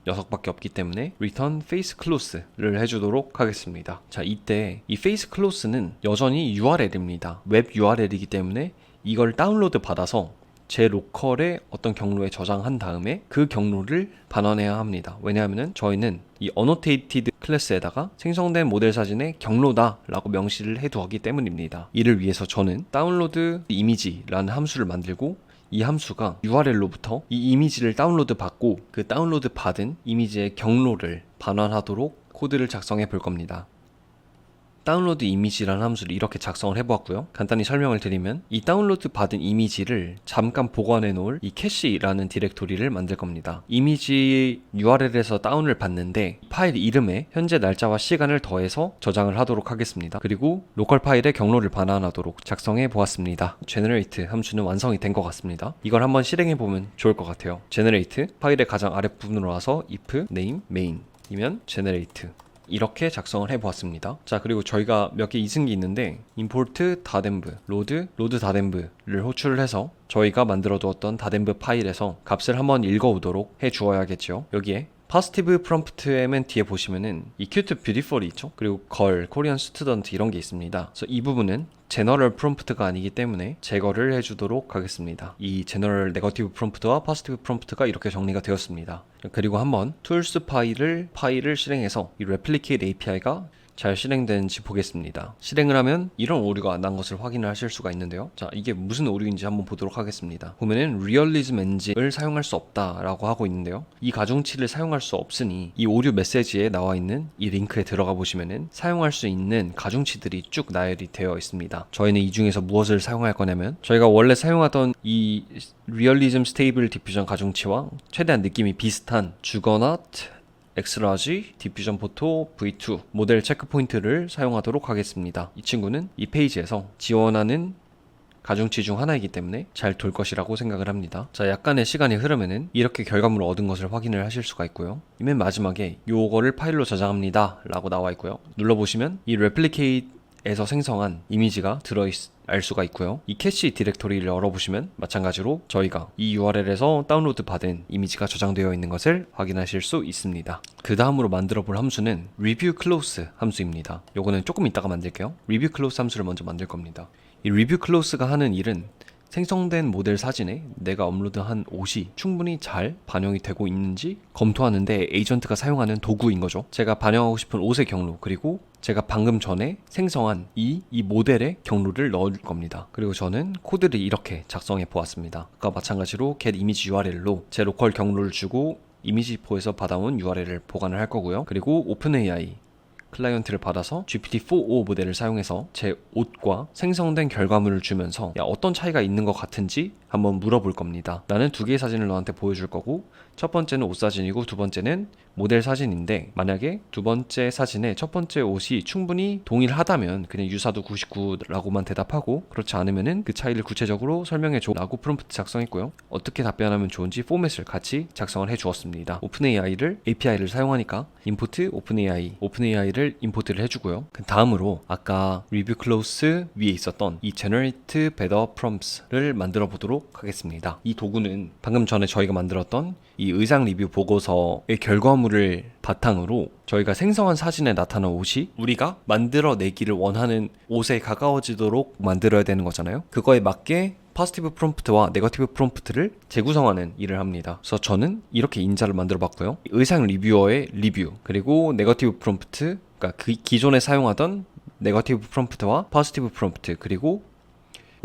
녀석밖에 없기 때문에 return face close를 해주도록 하겠습니다. 자, 이때 이 face close는 여전히 URL입니다. 웹 URL이기 때문에 이걸 다운로드 받아서 제 로컬의 어떤 경로에 저장한 다음에 그 경로를 반환해야 합니다. 왜냐하면 저희는 이 annotated 클래스에다가 생성된 모델 사진의 경로다 라고 명시를 해두었기 때문입니다. 이를 위해서 저는 다운로드 이미지라는 함수를 만들고 이 함수가 URL로부터 이 이미지를 다운로드 받고 그 다운로드 받은 이미지의 경로를 반환하도록 코드를 작성해 볼 겁니다. 다운로드 이미지라는 함수를 이렇게 작성을 해보았고요. 간단히 설명을 드리면 이 다운로드 받은 이미지를 잠깐 보관해 놓을 이 캐시라는 디렉토리를 만들 겁니다. 이미지 URL에서 다운을 받는데 파일 이름에 현재 날짜와 시간을 더해서 저장을 하도록 하겠습니다. 그리고 로컬 파일의 경로를 반환하도록 작성해 보았습니다. generate 함수는 완성이 된 것 같습니다. 이걸 한번 실행해 보면 좋을 것 같아요. generate 파일의 가장 아랫부분으로 와서 if name main 이면 generate 이렇게 작성을 해보았습니다. 자, 그리고 저희가 몇 개 이승기 있는데 import datemv, load datemv를 호출을 해서 저희가 만들어 두었던 datemv 파일에서 값을 한번 읽어오도록 해 주어야겠죠. 여기에 positive prompt의 맨 뒤에 보시면은 이 cute beautiful이 있죠. 그리고 girl, korean student 이런 게 있습니다. 그래서 이 부분은 제너럴 프롬프트가 아니기 때문에 제거를 해주도록 하겠습니다. 이 제너럴 네거티브 프롬프트와 포지티브 프롬프트가 이렇게 정리가 되었습니다. 그리고 한번 tools 파일을 실행해서 이 replicate API가 잘 실행되는지 보겠습니다. 실행을 하면 이런 오류가 난 것을 확인을 하실 수가 있는데요. 자, 이게 무슨 오류인지 한번 보도록 하겠습니다. 보면은 realism engine을 사용할 수 없다라고 하고 있는데요. 이 가중치를 사용할 수 없으니 이 오류 메시지에 나와 있는 이 링크에 들어가 보시면은 사용할 수 있는 가중치들이 쭉 나열이 되어 있습니다. 저희는 이 중에서 무엇을 사용할 거냐면 저희가 원래 사용하던 이 realism stable diffusion 가중치와 최대한 느낌이 비슷한 주거넛 엑스라지, 디퓨전 포토, V2 모델 체크 포인트를 사용하도록 하겠습니다. 이 친구는 이 페이지에서 지원하는 가중치 중 하나이기 때문에 잘 돌 것이라고 생각을 합니다. 자, 약간의 시간이 흐르면은 이렇게 결과물을 얻은 것을 확인을 하실 수가 있고요. 이 맨 마지막에 요거를 파일로 저장합니다 라고 나와 있고요. 눌러보시면 이 replicate에서 생성한 이미지가 알 수가 있고요. 이 캐시 디렉토리를 열어보시면 마찬가지로 저희가 이 URL에서 다운로드 받은 이미지가 저장되어 있는 것을 확인하실 수 있습니다. 그 다음으로 만들어 볼 함수는 review close 함수입니다. 요거는 조금 이따가 만들게요. review close 함수를 먼저 만들 겁니다. 이 review close가 하는 일은 생성된 모델 사진에 내가 업로드한 옷이 충분히 잘 반영이 되고 있는지 검토하는데 에이전트가 사용하는 도구인 거죠. 제가 반영하고 싶은 옷의 경로 그리고 제가 방금 전에 생성한 이 모델의 경로를 넣을 겁니다. 그리고 저는 코드를 이렇게 작성해 보았습니다. 아까 마찬가지로 get image URL로 제 로컬 경로를 주고 이미지포에서 받아온 URL을 보관을 할 거고요. 그리고 OpenAI 클라이언트를 받아서 GPT-4o 모델을 사용해서 제 옷과 생성된 결과물을 주면서 어떤 차이가 있는 것 같은지 한번 물어볼 겁니다. 나는 두 개의 사진을 너한테 보여줄 거고 첫 번째는 옷 사진이고 두 번째는 모델 사진인데 만약에 두 번째 사진에 첫 번째 옷이 충분히 동일하다면 그냥 유사도 99라고만 대답하고 그렇지 않으면은 그 차이를 구체적으로 설명해 줘 라고 프롬프트 작성했고요. 어떻게 답변하면 좋은지 포맷을 같이 작성을 해 주었습니다. 오픈AI를 API를 사용하니까 import OpenAI를 임포트를 해주고요. 그 다음으로 아까 review close 위에 있었던 이 generate better prompts를 만들어 보도록 하겠습니다. 이 도구는 방금 전에 저희가 만들었던 이 의상 리뷰 보고서의 결과물을 바탕으로 저희가 생성한 사진에 나타난 옷이 우리가 만들어내기를 원하는 옷에 가까워지도록 만들어야 되는 거잖아요. 그거에 맞게 포지티브 프롬프트와 네거티브 프롬프트를 재구성하는 일을 합니다. 그래서 저는 이렇게 인자를 만들어 봤고요. 의상 리뷰어의 리뷰 그리고 네거티브 프롬프트 그러니까 그 기존에 사용하던 네거티브 프롬프트와 포지티브 프롬프트 그리고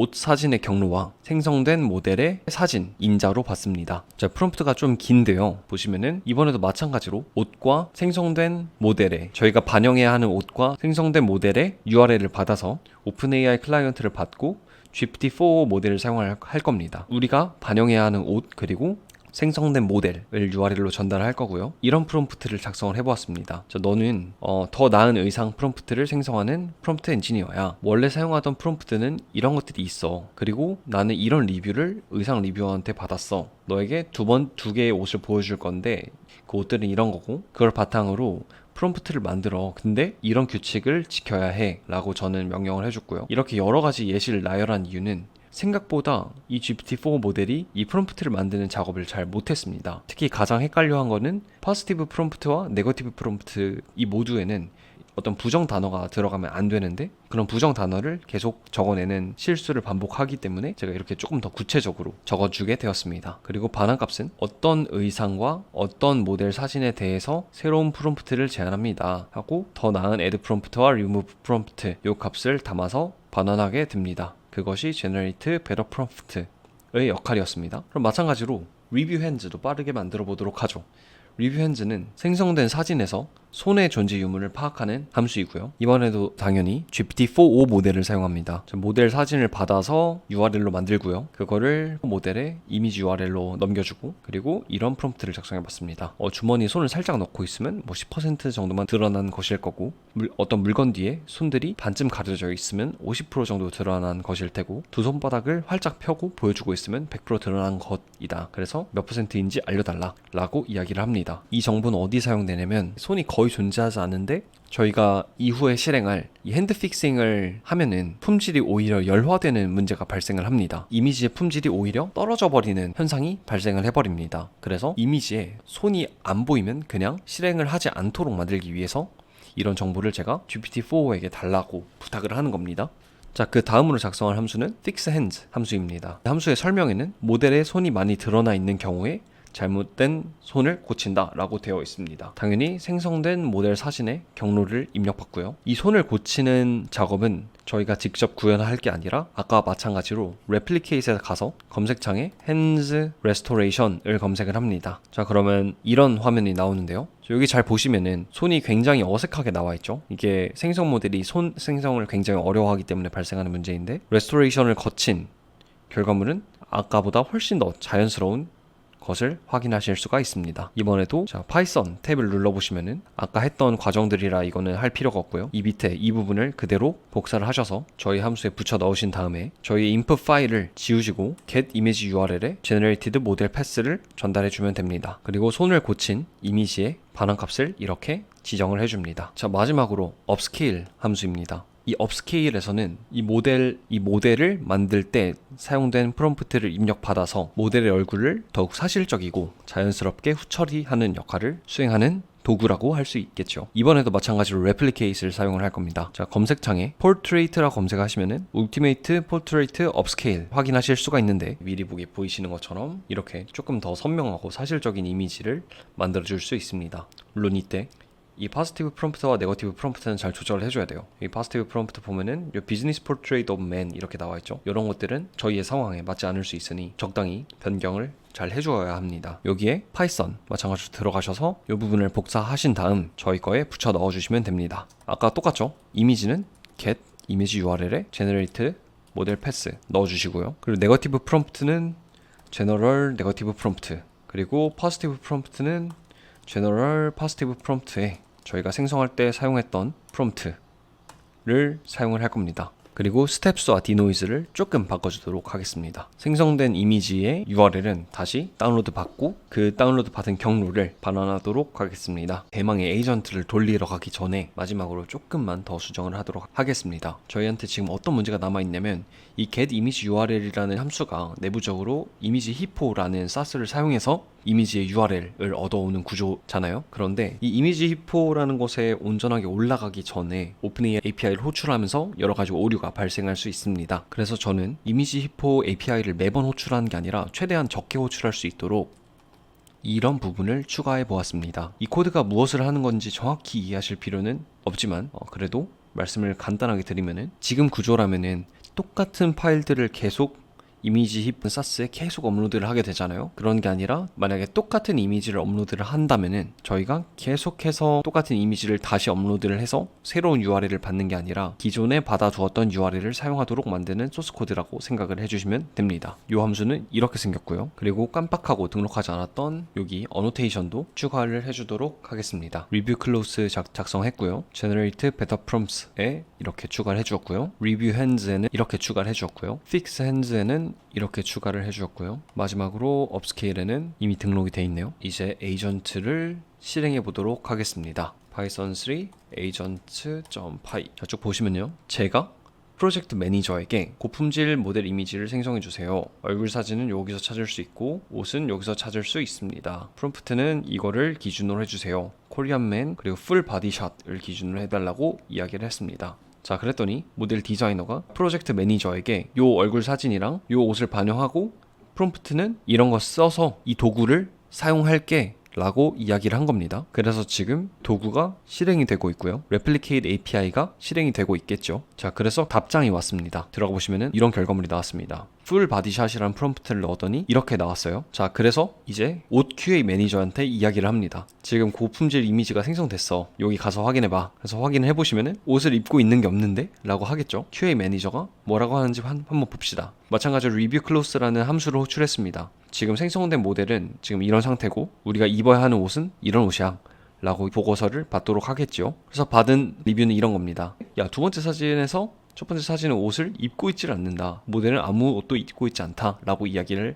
옷 사진의 경로와 생성된 모델의 사진 인자로 봤습니다. 자, 프롬프트가 좀 긴데요. 보시면은 이번에도 마찬가지로 옷과 생성된 모델에 저희가 반영해야 하는 옷과 생성된 모델의 URL을 받아서 오픈AI 클라이언트를 받고 GPT-4 모델을 사용할 겁니다. 우리가 반영해야 하는 옷 그리고 생성된 모델을 URL로 전달할 거고요. 이런 프롬프트를 작성을 해보았습니다. 너는 더 나은 의상 프롬프트를 생성하는 프롬프트 엔지니어야. 원래 사용하던 프롬프트는 이런 것들이 있어. 그리고 나는 이런 리뷰를 의상 리뷰어한테 받았어. 너에게 두 개의 옷을 보여줄 건데 그 옷들은 이런 거고 그걸 바탕으로 프롬프트를 만들어. 근데 이런 규칙을 지켜야 해 라고 저는 명령을 해줬고요. 이렇게 여러 가지 예시를 나열한 이유는 생각보다 이 GPT-4 모델이 이 프롬프트를 만드는 작업을 잘 못했습니다. 특히 가장 헷갈려한 거는 포지티브 프롬프트와 네거티브 프롬프트 이 모두에는 어떤 부정 단어가 들어가면 안 되는데 그런 부정 단어를 계속 적어내는 실수를 반복하기 때문에 제가 이렇게 조금 더 구체적으로 적어주게 되었습니다. 그리고 반환값은 어떤 의상과 어떤 모델 사진에 대해서 새로운 프롬프트를 제안합니다 하고 더 나은 add 프롬프트와 remove 프롬프트 이 값을 담아서 반환하게 됩니다. 그것이 generate better prompt의 역할이었습니다. 그럼 마찬가지로 review hands도 빠르게 만들어 보도록 하죠. review hands는 생성된 사진에서 손의 존재 유무를 파악하는 함수이고요. 이번에도 당연히 GPT-4o 모델을 사용합니다. 모델 사진을 받아서 URL로 만들고요. 그거를 모델에 이미지 URL로 넘겨주고 그리고 이런 프롬프트를 작성해봤습니다. 주머니에 손을 살짝 넣고 있으면 뭐 10% 정도만 드러난 것일 거고 어떤 물건 뒤에 손들이 반쯤 가려져 있으면 50% 정도 드러난 것일 테고 두 손바닥을 활짝 펴고 보여주고 있으면 100% 드러난 것이다. 그래서 몇 %인지 알려달라 라고 이야기를 합니다. 이 정보는 어디 사용되냐면 손이 거의 존재하지 않는데 저희가 이후에 실행할 이 핸드 픽싱을 하면은 품질이 오히려 열화되는 문제가 발생을 합니다. 이미지의 품질이 오히려 떨어져 버리는 현상이 발생을 해버립니다. 그래서 이미지에 손이 안 보이면 그냥 실행을 하지 않도록 만들기 위해서 이런 정보를 제가 GPT-4o에게 달라고 부탁을 하는 겁니다. 자, 그 다음으로 작성할 함수는 fix hands 함수입니다. 함수의 설명에는 모델의 손이 많이 드러나 있는 경우에 잘못된 손을 고친다 라고 되어 있습니다. 당연히 생성된 모델 사진에 경로를 입력받고요. 이 손을 고치는 작업은 저희가 직접 구현할 게 아니라 아까와 마찬가지로 replicate에 가서 검색창에 hands restoration을 검색을 합니다. 자, 그러면 이런 화면이 나오는데요. 여기 잘 보시면은 손이 굉장히 어색하게 나와 있죠. 이게 생성 모델이 손 생성을 굉장히 어려워하기 때문에 발생하는 문제인데 restoration을 거친 결과물은 아까보다 훨씬 더 자연스러운 것을 확인하실 수가 있습니다. 이번에도 자, 파이썬 탭을 눌러보시면은 아까 했던 과정들이라 이거는 할 필요가 없고요. 이 밑에 이 부분을 그대로 복사를 하셔서 저희 함수에 붙여 넣으신 다음에 저희 input 파일을 지우시고 get image URL에 generated model pass를 전달해 주면 됩니다. 그리고 손을 고친 이미지의 반환값을 이렇게 지정을 해줍니다. 자, 마지막으로 upscale 함수입니다. 이 업스케일에서는 이 모델을 만들 때 사용된 프롬프트를 입력받아서 모델의 얼굴을 더욱 사실적이고 자연스럽게 후처리하는 역할을 수행하는 도구라고 할 수 있겠죠. 이번에도 마찬가지로 replicate를 사용을 할 겁니다. 자, 검색창에 portrait라 검색하시면은 ultimate portrait upscale 확인하실 수가 있는데 미리 보기 보이시는 것처럼 이렇게 조금 더 선명하고 사실적인 이미지를 만들어 줄 수 있습니다. 물론 이때 이 포지티브 프롬프트와 네거티브 프롬프트는 잘 조절을 해줘야 돼요. 이 포지티브 프롬프트 보면은 요 비즈니스 포트레이트 오브 맨 이렇게 나와 있죠. 이런 것들은 저희의 상황에 맞지 않을 수 있으니 적당히 변경을 잘 해줘야 합니다. 여기에 파이썬 마찬가지로 들어가셔서 이 부분을 복사하신 다음 저희 거에 붙여 넣어주시면 됩니다. 아까 똑같죠? 이미지는 get image URL에 generate model pass 넣어주시고요. 그리고 네거티브 프롬프트는 general 네거티브 프롬프트 그리고 포지티브 프롬프트는 general positive prompt에 저희가 생성할 때 사용했던 프롬프트를 사용을 할 겁니다. 그리고 스텝스와 디노이즈를 조금 바꿔주도록 하겠습니다. 생성된 이미지의 URL은 다시 다운로드 받고 그 다운로드 받은 경로를 반환하도록 하겠습니다. 대망의 에이전트를 돌리러 가기 전에 마지막으로 조금만 더 수정을 하도록 하겠습니다. 저희한테 지금 어떤 문제가 남아있냐면 이 get image URL이라는 함수가 내부적으로 이미지 히포라는 사스를 사용해서 이미지의 URL을 얻어오는 구조잖아요. 그런데 이 이미지 히포라는 곳에 온전하게 올라가기 전에 오픈AI API를 호출하면서 여러 가지 오류가 발생할 수 있습니다. 그래서 저는 이미지 히포 API를 매번 호출하는 게 아니라 최대한 적게 호출할 수 있도록 이런 부분을 추가해 보았습니다. 이 코드가 무엇을 하는 건지 정확히 이해하실 필요는 없지만 그래도 말씀을 간단하게 드리면은 지금 구조라면은 똑같은 파일들을 계속 이미지 힙 사스에 계속 업로드를 하게 되잖아요. 그런 게 아니라 만약에 똑같은 이미지를 업로드를 한다면은 저희가 계속해서 똑같은 이미지를 다시 업로드를 해서 새로운 URL을 받는 게 아니라 기존에 받아두었던 URL을 사용하도록 만드는 소스 코드라고 생각을 해주시면 됩니다. 이 함수는 이렇게 생겼고요. 그리고 깜빡하고 등록하지 않았던 여기 어노테이션도 추가를 해주도록 하겠습니다. 리뷰 클로스 작성했고요. generate better prompts에 이렇게 추가를 해주었고요. review hands에는 이렇게 추가를 해주었고요. fix hands에는 이렇게 추가를 해주었고요. 마지막으로 업스케일에는 이미 등록이 되어 있네요. 이제 에이전트를 실행해 보도록 하겠습니다. python 3 agent.py 저쪽 보시면요. 제가 프로젝트 매니저에게 고품질 모델 이미지를 생성해 주세요. 얼굴 사진은 여기서 찾을 수 있고 옷은 여기서 찾을 수 있습니다. 프롬프트는 이거를 기준으로 해주세요. 코리안맨 그리고 풀 바디샷을 기준으로 해달라고 이야기를 했습니다. 자, 그랬더니 모델 디자이너가 프로젝트 매니저에게 요 얼굴 사진이랑 요 옷을 반영하고 프롬프트는 이런 거 써서 이 도구를 사용할게 라고 이야기를 한 겁니다. 그래서 지금 도구가 실행이 되고 있고요. Replicate API가 실행이 되고 있겠죠. 자, 그래서 답장이 왔습니다. 들어가 보시면은 이런 결과물이 나왔습니다. 풀 바디샷이라는 프롬프트를 넣었더니 이렇게 나왔어요. 자, 그래서 이제 옷 QA 매니저한테 이야기를 합니다. 지금 고품질 이미지가 생성됐어. 여기 가서 확인해봐. 그래서 확인을 해보시면은 옷을 입고 있는 게 없는데? 라고 하겠죠. QA 매니저가 뭐라고 하는지 한번 봅시다. 마찬가지로 리뷰 클로스라는 함수를 호출했습니다. 지금 생성된 모델은 지금 이런 상태고 우리가 입어야 하는 옷은 이런 옷이야 라고 보고서를 받도록 하겠죠. 그래서 받은 리뷰는 이런 겁니다. 야, 두 번째 사진에서 첫 번째 사진은 옷을 입고 있질 않는다. 모델은 아무 옷도 입고 있지 않다 라고 이야기를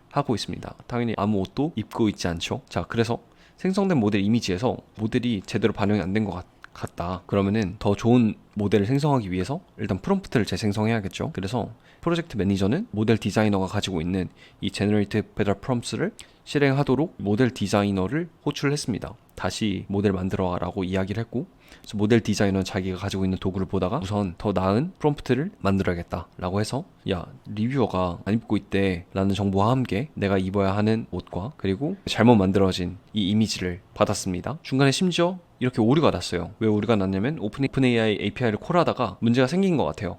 하고 있습니다. 당연히 아무 옷도 입고 있지 않죠. 자, 그래서 생성된 모델 이미지에서 모델이 제대로 반영이 안 된 것 같다. 그러면은 더 좋은 모델을 생성하기 위해서 일단 프롬프트를 재생성해야겠죠. 그래서 프로젝트 매니저는 모델 디자이너가 가지고 있는 이 Generate Better Prompts를 실행하도록 모델 디자이너를 호출했습니다. 다시 모델 만들어 라고 이야기를 했고, 그래서 모델 디자이너는 자기가 가지고 있는 도구를 보다가 우선 더 나은 프롬프트를 만들어야겠다 라고 해서, 야, 리뷰어가 안 입고 있대 라는 정보와 함께 내가 입어야 하는 옷과 그리고 잘못 만들어진 이 이미지를 받았습니다. 중간에 심지어 이렇게 오류가 났어요. 왜 오류가 났냐면 오픈AI API를 콜하다가 문제가 생긴 것 같아요.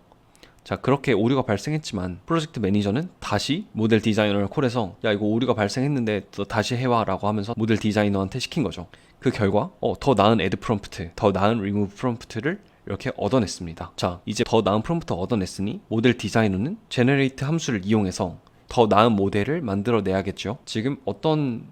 자, 그렇게 오류가 발생했지만 프로젝트 매니저는 다시 모델 디자이너를 콜해서 야, 이거 오류가 발생했는데 너 다시 해와 라고 하면서 모델 디자이너한테 시킨 거죠. 그 결과 더 나은 애드 프롬프트, 더 나은 리무브 프롬프트를 이렇게 얻어냈습니다. 자, 이제 더 나은 프롬프트 얻어냈으니 모델 디자이너는 제너레이트 함수를 이용해서 더 나은 모델을 만들어내야겠죠. 지금 어떤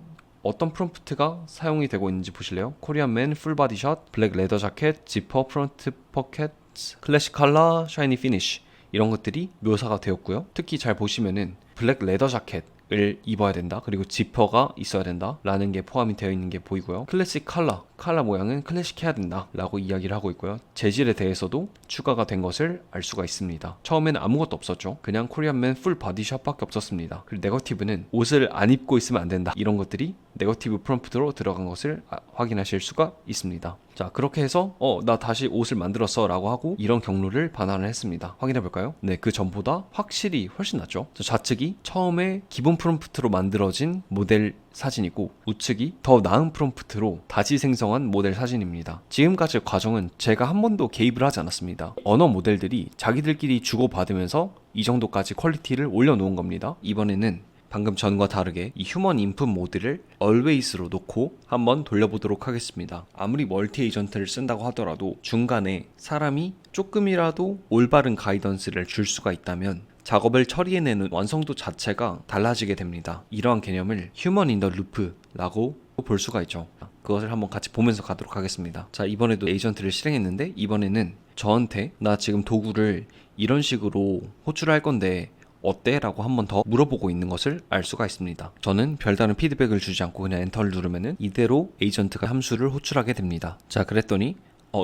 프롬프트가 사용이 되고 있는지 보실래요? 코리안맨, 풀바디샷, 블랙 레더 자켓, 지퍼, 프론트 포켓, 클래식 컬러, 샤이니 피니쉬 이런 것들이 묘사가 되었고요. 특히 잘 보시면은 블랙 레더 자켓을 입어야 된다. 그리고 지퍼가 있어야 된다. 라는 게 포함이 되어 있는 게 보이고요. 클래식 컬러 모양은 클래식해야 된다. 라고 이야기를 하고 있고요. 재질에 대해서도 추가가 된 것을 알 수가 있습니다. 처음에는 아무것도 없었죠. 그냥 코리안맨 풀 바디샷밖에 없었습니다. 그리고 네거티브는 옷을 안 입고 있으면 안 된다. 이런 것들이 네거티브 프롬프트로 들어간 것을 확인하실 수가 있습니다. 자, 그렇게 해서 나 다시 옷을 만들었어 라고 하고 이런 경로를 반환을 했습니다. 확인해 볼까요? 네, 그 전보다 확실히 훨씬 낫죠. 좌측이 처음에 기본 프롬프트로 만들어진 모델 사진이고 우측이 더 나은 프롬프트로 다시 생성한 모델 사진입니다. 지금까지 과정은 제가 한 번도 개입을 하지 않았습니다. 언어 모델들이 자기들끼리 주고받으면서 이 정도까지 퀄리티를 올려놓은 겁니다. 이번에는 방금 전과 다르게 이 휴먼 인풋 모드를 always로 놓고 한번 돌려보도록 하겠습니다. 아무리 멀티 에이전트를 쓴다고 하더라도 중간에 사람이 조금이라도 올바른 가이던스를 줄 수가 있다면 작업을 처리해내는 완성도 자체가 달라지게 됩니다. 이러한 개념을 휴먼 인 더 루프라고 볼 수가 있죠. 그것을 한번 같이 보면서 가도록 하겠습니다. 자, 이번에도 에이전트를 실행했는데 이번에는 저한테 나 지금 도구를 이런 식으로 호출할 건데 어때? 라고 한 번 더 물어보고 있는 것을 알 수가 있습니다. 저는 별다른 피드백을 주지 않고 그냥 엔터를 누르면은 이대로 에이전트가 함수를 호출하게 됩니다. 자, 그랬더니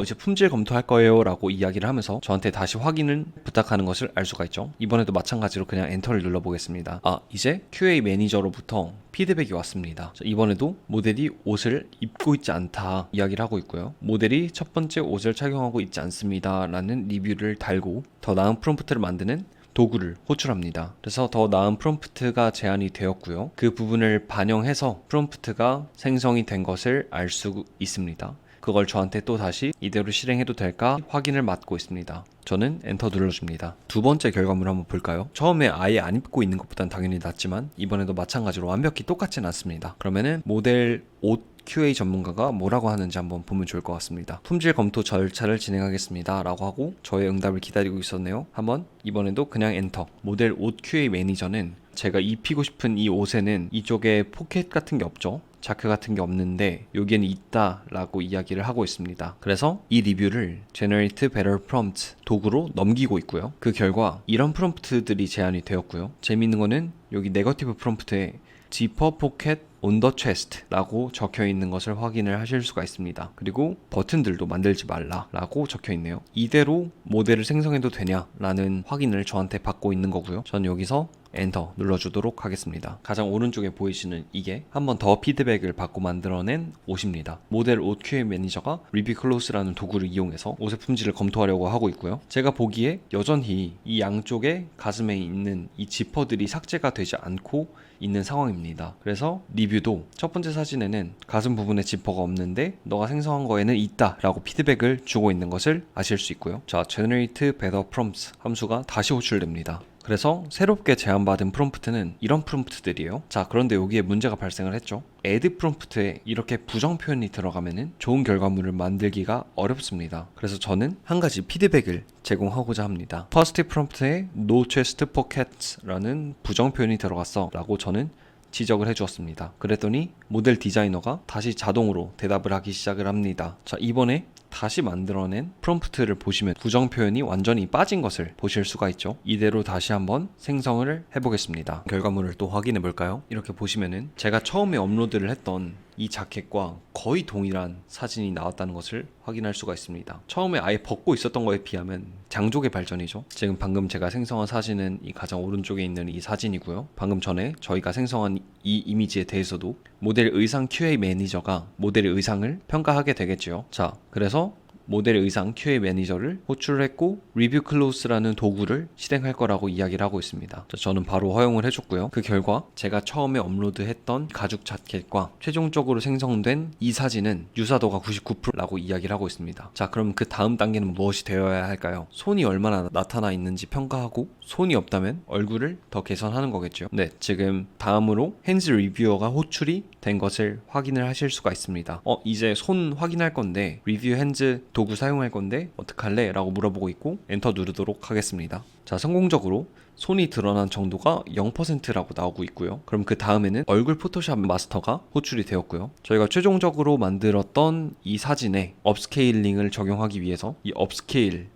이제 품질 검토할 거예요 라고 이야기를 하면서 저한테 다시 확인을 부탁하는 것을 알 수가 있죠. 이번에도 마찬가지로 그냥 엔터를 눌러보겠습니다. 이제 QA 매니저로부터 피드백이 왔습니다. 자, 이번에도 모델이 옷을 입고 있지 않다 이야기를 하고 있고요. 모델이 첫 번째 옷을 착용하고 있지 않습니다 라는 리뷰를 달고 더 나은 프롬프트를 만드는 도구를 호출합니다. 그래서 더 나은 프롬프트가 제안이 되었고요. 그 부분을 반영해서 프롬프트가 생성이 된 것을 알 수 있습니다. 그걸 저한테 또 다시 이대로 실행해도 될까 확인을 맡고 있습니다. 저는 엔터 눌러줍니다. 두 번째 결과물 한번 볼까요? 처음에 아예 안 입고 있는 것보단 당연히 낫지만 이번에도 마찬가지로 완벽히 똑같진 않습니다. 그러면은 모델 옷 QA 전문가가 뭐라고 하는지 한번 보면 좋을 것 같습니다. 품질 검토 절차를 진행하겠습니다 라고 하고 저의 응답을 기다리고 있었네요. 한번 이번에도 그냥 엔터. 모델 옷 QA 매니저는 제가 입히고 싶은 이 옷에는 이쪽에 포켓 같은 게 없죠. 자크 같은 게 없는데 여기에는 있다 라고 이야기를 하고 있습니다. 그래서 이 리뷰를 Generate Better Prompt 도구로 넘기고 있고요. 그 결과 이런 프롬프트들이 제안이 되었고요. 재미있는 거는 여기 네거티브 프롬프트에 지퍼 포켓 on the chest 라고 적혀 있는 것을 확인을 하실 수가 있습니다. 그리고 버튼들도 만들지 말라 라고 적혀 있네요. 이대로 모델을 생성해도 되냐 라는 확인을 저한테 받고 있는 거고요. 전 여기서 엔터 눌러주도록 하겠습니다. 가장 오른쪽에 보이시는 이게 한 번 더 피드백을 받고 만들어낸 옷입니다. 모델 옷 QA 매니저가 리뷰 클로스라는 도구를 이용해서 옷의 품질을 검토하려고 하고 있고요. 제가 보기에 여전히 이 양쪽에 가슴에 있는 이 지퍼들이 삭제가 되지 않고 있는 상황입니다. 그래서 리뷰도 첫 번째 사진에는 가슴 부분에 지퍼가 없는데 너가 생성한 거에는 있다 라고 피드백을 주고 있는 것을 아실 수 있고요. 자, Generate Better Prompts 함수가 다시 호출됩니다. 그래서 새롭게 제안받은 프롬프트는 이런 프롬프트들이에요. 자, 그런데 여기에 문제가 발생을 했죠. add 프롬프트에 이렇게 부정 표현이 들어가면은 좋은 결과물을 만들기가 어렵습니다. 그래서 저는 한 가지 피드백을 제공하고자 합니다. first 프롬프트에 no chest pockets라는 부정 표현이 들어갔어 라고 저는 지적을 해주었습니다. 그랬더니 모델 디자이너가 다시 자동으로 대답을 하기 시작을 합니다. 자, 이번에 다시 만들어낸 프롬프트를 보시면 부정 표현이 완전히 빠진 것을 보실 수가 있죠. 이대로 다시 한번 생성을 해보겠습니다. 결과물을 또 확인해 볼까요? 이렇게 보시면은 제가 처음에 업로드를 했던 이 자켓과 거의 동일한 사진이 나왔다는 것을 확인할 수가 있습니다. 처음에 아예 벗고 있었던 거에 비하면 장족의 발전이죠. 지금 방금 제가 생성한 사진은 이 가장 오른쪽에 있는 이 사진이고요. 방금 전에 저희가 생성한 이 이미지에 대해서도 모델 의상 QA 매니저가 모델의 의상을 평가하게 되겠죠. 자, 그래서 모델의 의상 QA 매니저를 호출을 했고 리뷰 클로스라는 도구를 실행할 거라고 이야기를 하고 있습니다. 저는 바로 허용을 해줬고요. 그 결과 제가 처음에 업로드했던 가죽 자켓과 최종적으로 생성된 이 사진은 유사도가 99%라고 이야기를 하고 있습니다. 자, 그럼 그 다음 단계는 무엇이 되어야 할까요? 손이 얼마나 나타나 있는지 평가하고 손이 없다면 얼굴을 더 개선하는 거겠죠. 네, 지금 다음으로 핸즈 리뷰어가 호출이 된 것을 확인을 하실 수가 있습니다. 이제 손 확인할 건데 리뷰 핸즈 도구 사용할 건데 어떡할래? 라고 물어보고 있고 엔터 누르도록 하겠습니다. 자, 성공적으로 손이 드러난 정도가 0%라고 나오고 있고요. 그럼 그 다음에는 얼굴 포토샵 마스터가 호출이 되었고요. 저희가 최종적으로 만들었던 이 사진에 업스케일링을 적용하기 위해서 이 업스케일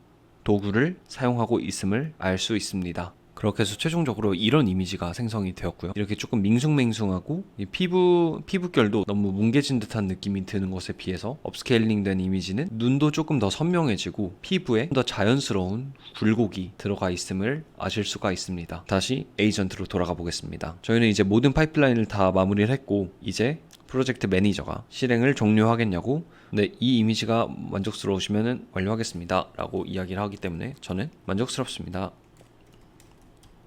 도구를 사용하고 있음을 알 수 있습니다. 그렇게 해서 최종적으로 이런 이미지가 생성이 되었고요. 이렇게 조금 밍숭맹숭하고 이 피부결도 너무 뭉개진 듯한 느낌이 드는 것에 비해서 업스케일링 된 이미지는 눈도 조금 더 선명해지고 피부에 더 자연스러운 굴곡이 들어가 있음을 아실 수가 있습니다. 다시 에이전트로 돌아가 보겠습니다. 저희는 이제 모든 파이프라인을 다 마무리를 했고 이제 프로젝트 매니저가 실행을 종료하겠냐고 네, 이 이미지가 만족스러우시면 완료하겠습니다 라고 이야기를 하기 때문에 저는 만족스럽습니다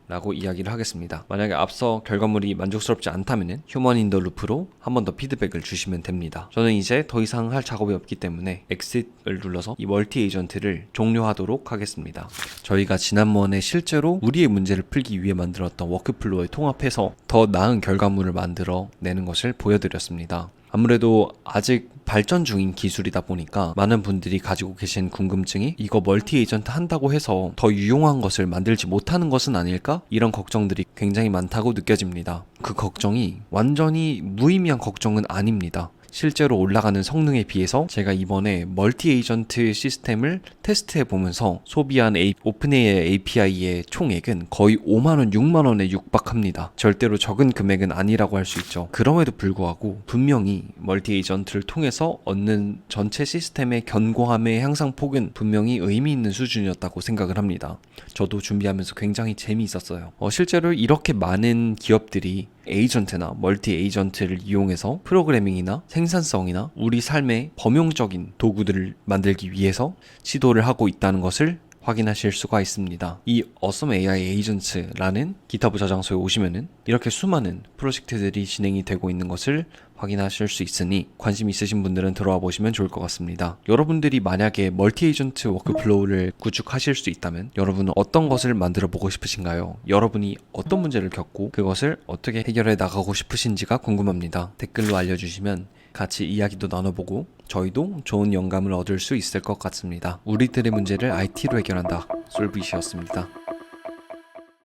라고 이야기를 하겠습니다. 만약에 앞서 결과물이 만족스럽지 않다면 휴먼 인 더 루프로 한 번 더 피드백을 주시면 됩니다. 저는 이제 더 이상 할 작업이 없기 때문에 엑싯을 눌러서 이 멀티 에이전트를 종료하도록 하겠습니다. 저희가 지난번에 실제로 우리의 문제를 풀기 위해 만들었던 워크플로우에 통합해서 더 나은 결과물을 만들어 내는 것을 보여드렸습니다. 아무래도 아직 발전 중인 기술이다 보니까 많은 분들이 가지고 계신 궁금증이 이거 멀티 에이전트 한다고 해서 더 유용한 것을 만들지 못하는 것은 아닐까? 이런 걱정들이 굉장히 많다고 느껴집니다. 그 걱정이 완전히 무의미한 걱정은 아닙니다. 실제로 올라가는 성능에 비해서 제가 이번에 멀티 에이전트 시스템을 테스트해 보면서 소비한 오픈AI API의 총액은 거의 5만원, 6만원에 육박합니다. 절대로 적은 금액은 아니라고 할 수 있죠. 그럼에도 불구하고 분명히 멀티 에이전트를 통해서 얻는 전체 시스템의 견고함의 향상폭은 분명히 의미 있는 수준이었다고 생각을 합니다. 저도 준비하면서 굉장히 재미있었어요. 실제로 이렇게 많은 기업들이 에이전트나 멀티 에이전트를 이용해서 프로그래밍이나 생산성이나 우리 삶의 범용적인 도구들을 만들기 위해서 시도를 하고 있다는 것을 확인하실 수가 있습니다. 이 Awesome AI Agents라는 기타브 저장소에 오시면은 이렇게 수많은 프로젝트들이 진행이 되고 있는 것을 확인하실 수 있으니 관심 있으신 분들은 들어와 보시면 좋을 것 같습니다. 여러분들이 만약에 멀티 에이전트 워크플로우를 구축하실 수 있다면 여러분은 어떤 것을 만들어 보고 싶으신가요? 여러분이 어떤 문제를 겪고 그것을 어떻게 해결해 나가고 싶으신지가 궁금합니다. 댓글로 알려주시면 같이 이야기도 나눠보고 저희도 좋은 영감을 얻을 수 있을 것 같습니다. 우리들의 문제를 IT로 해결한다. 솔브이시였습니다.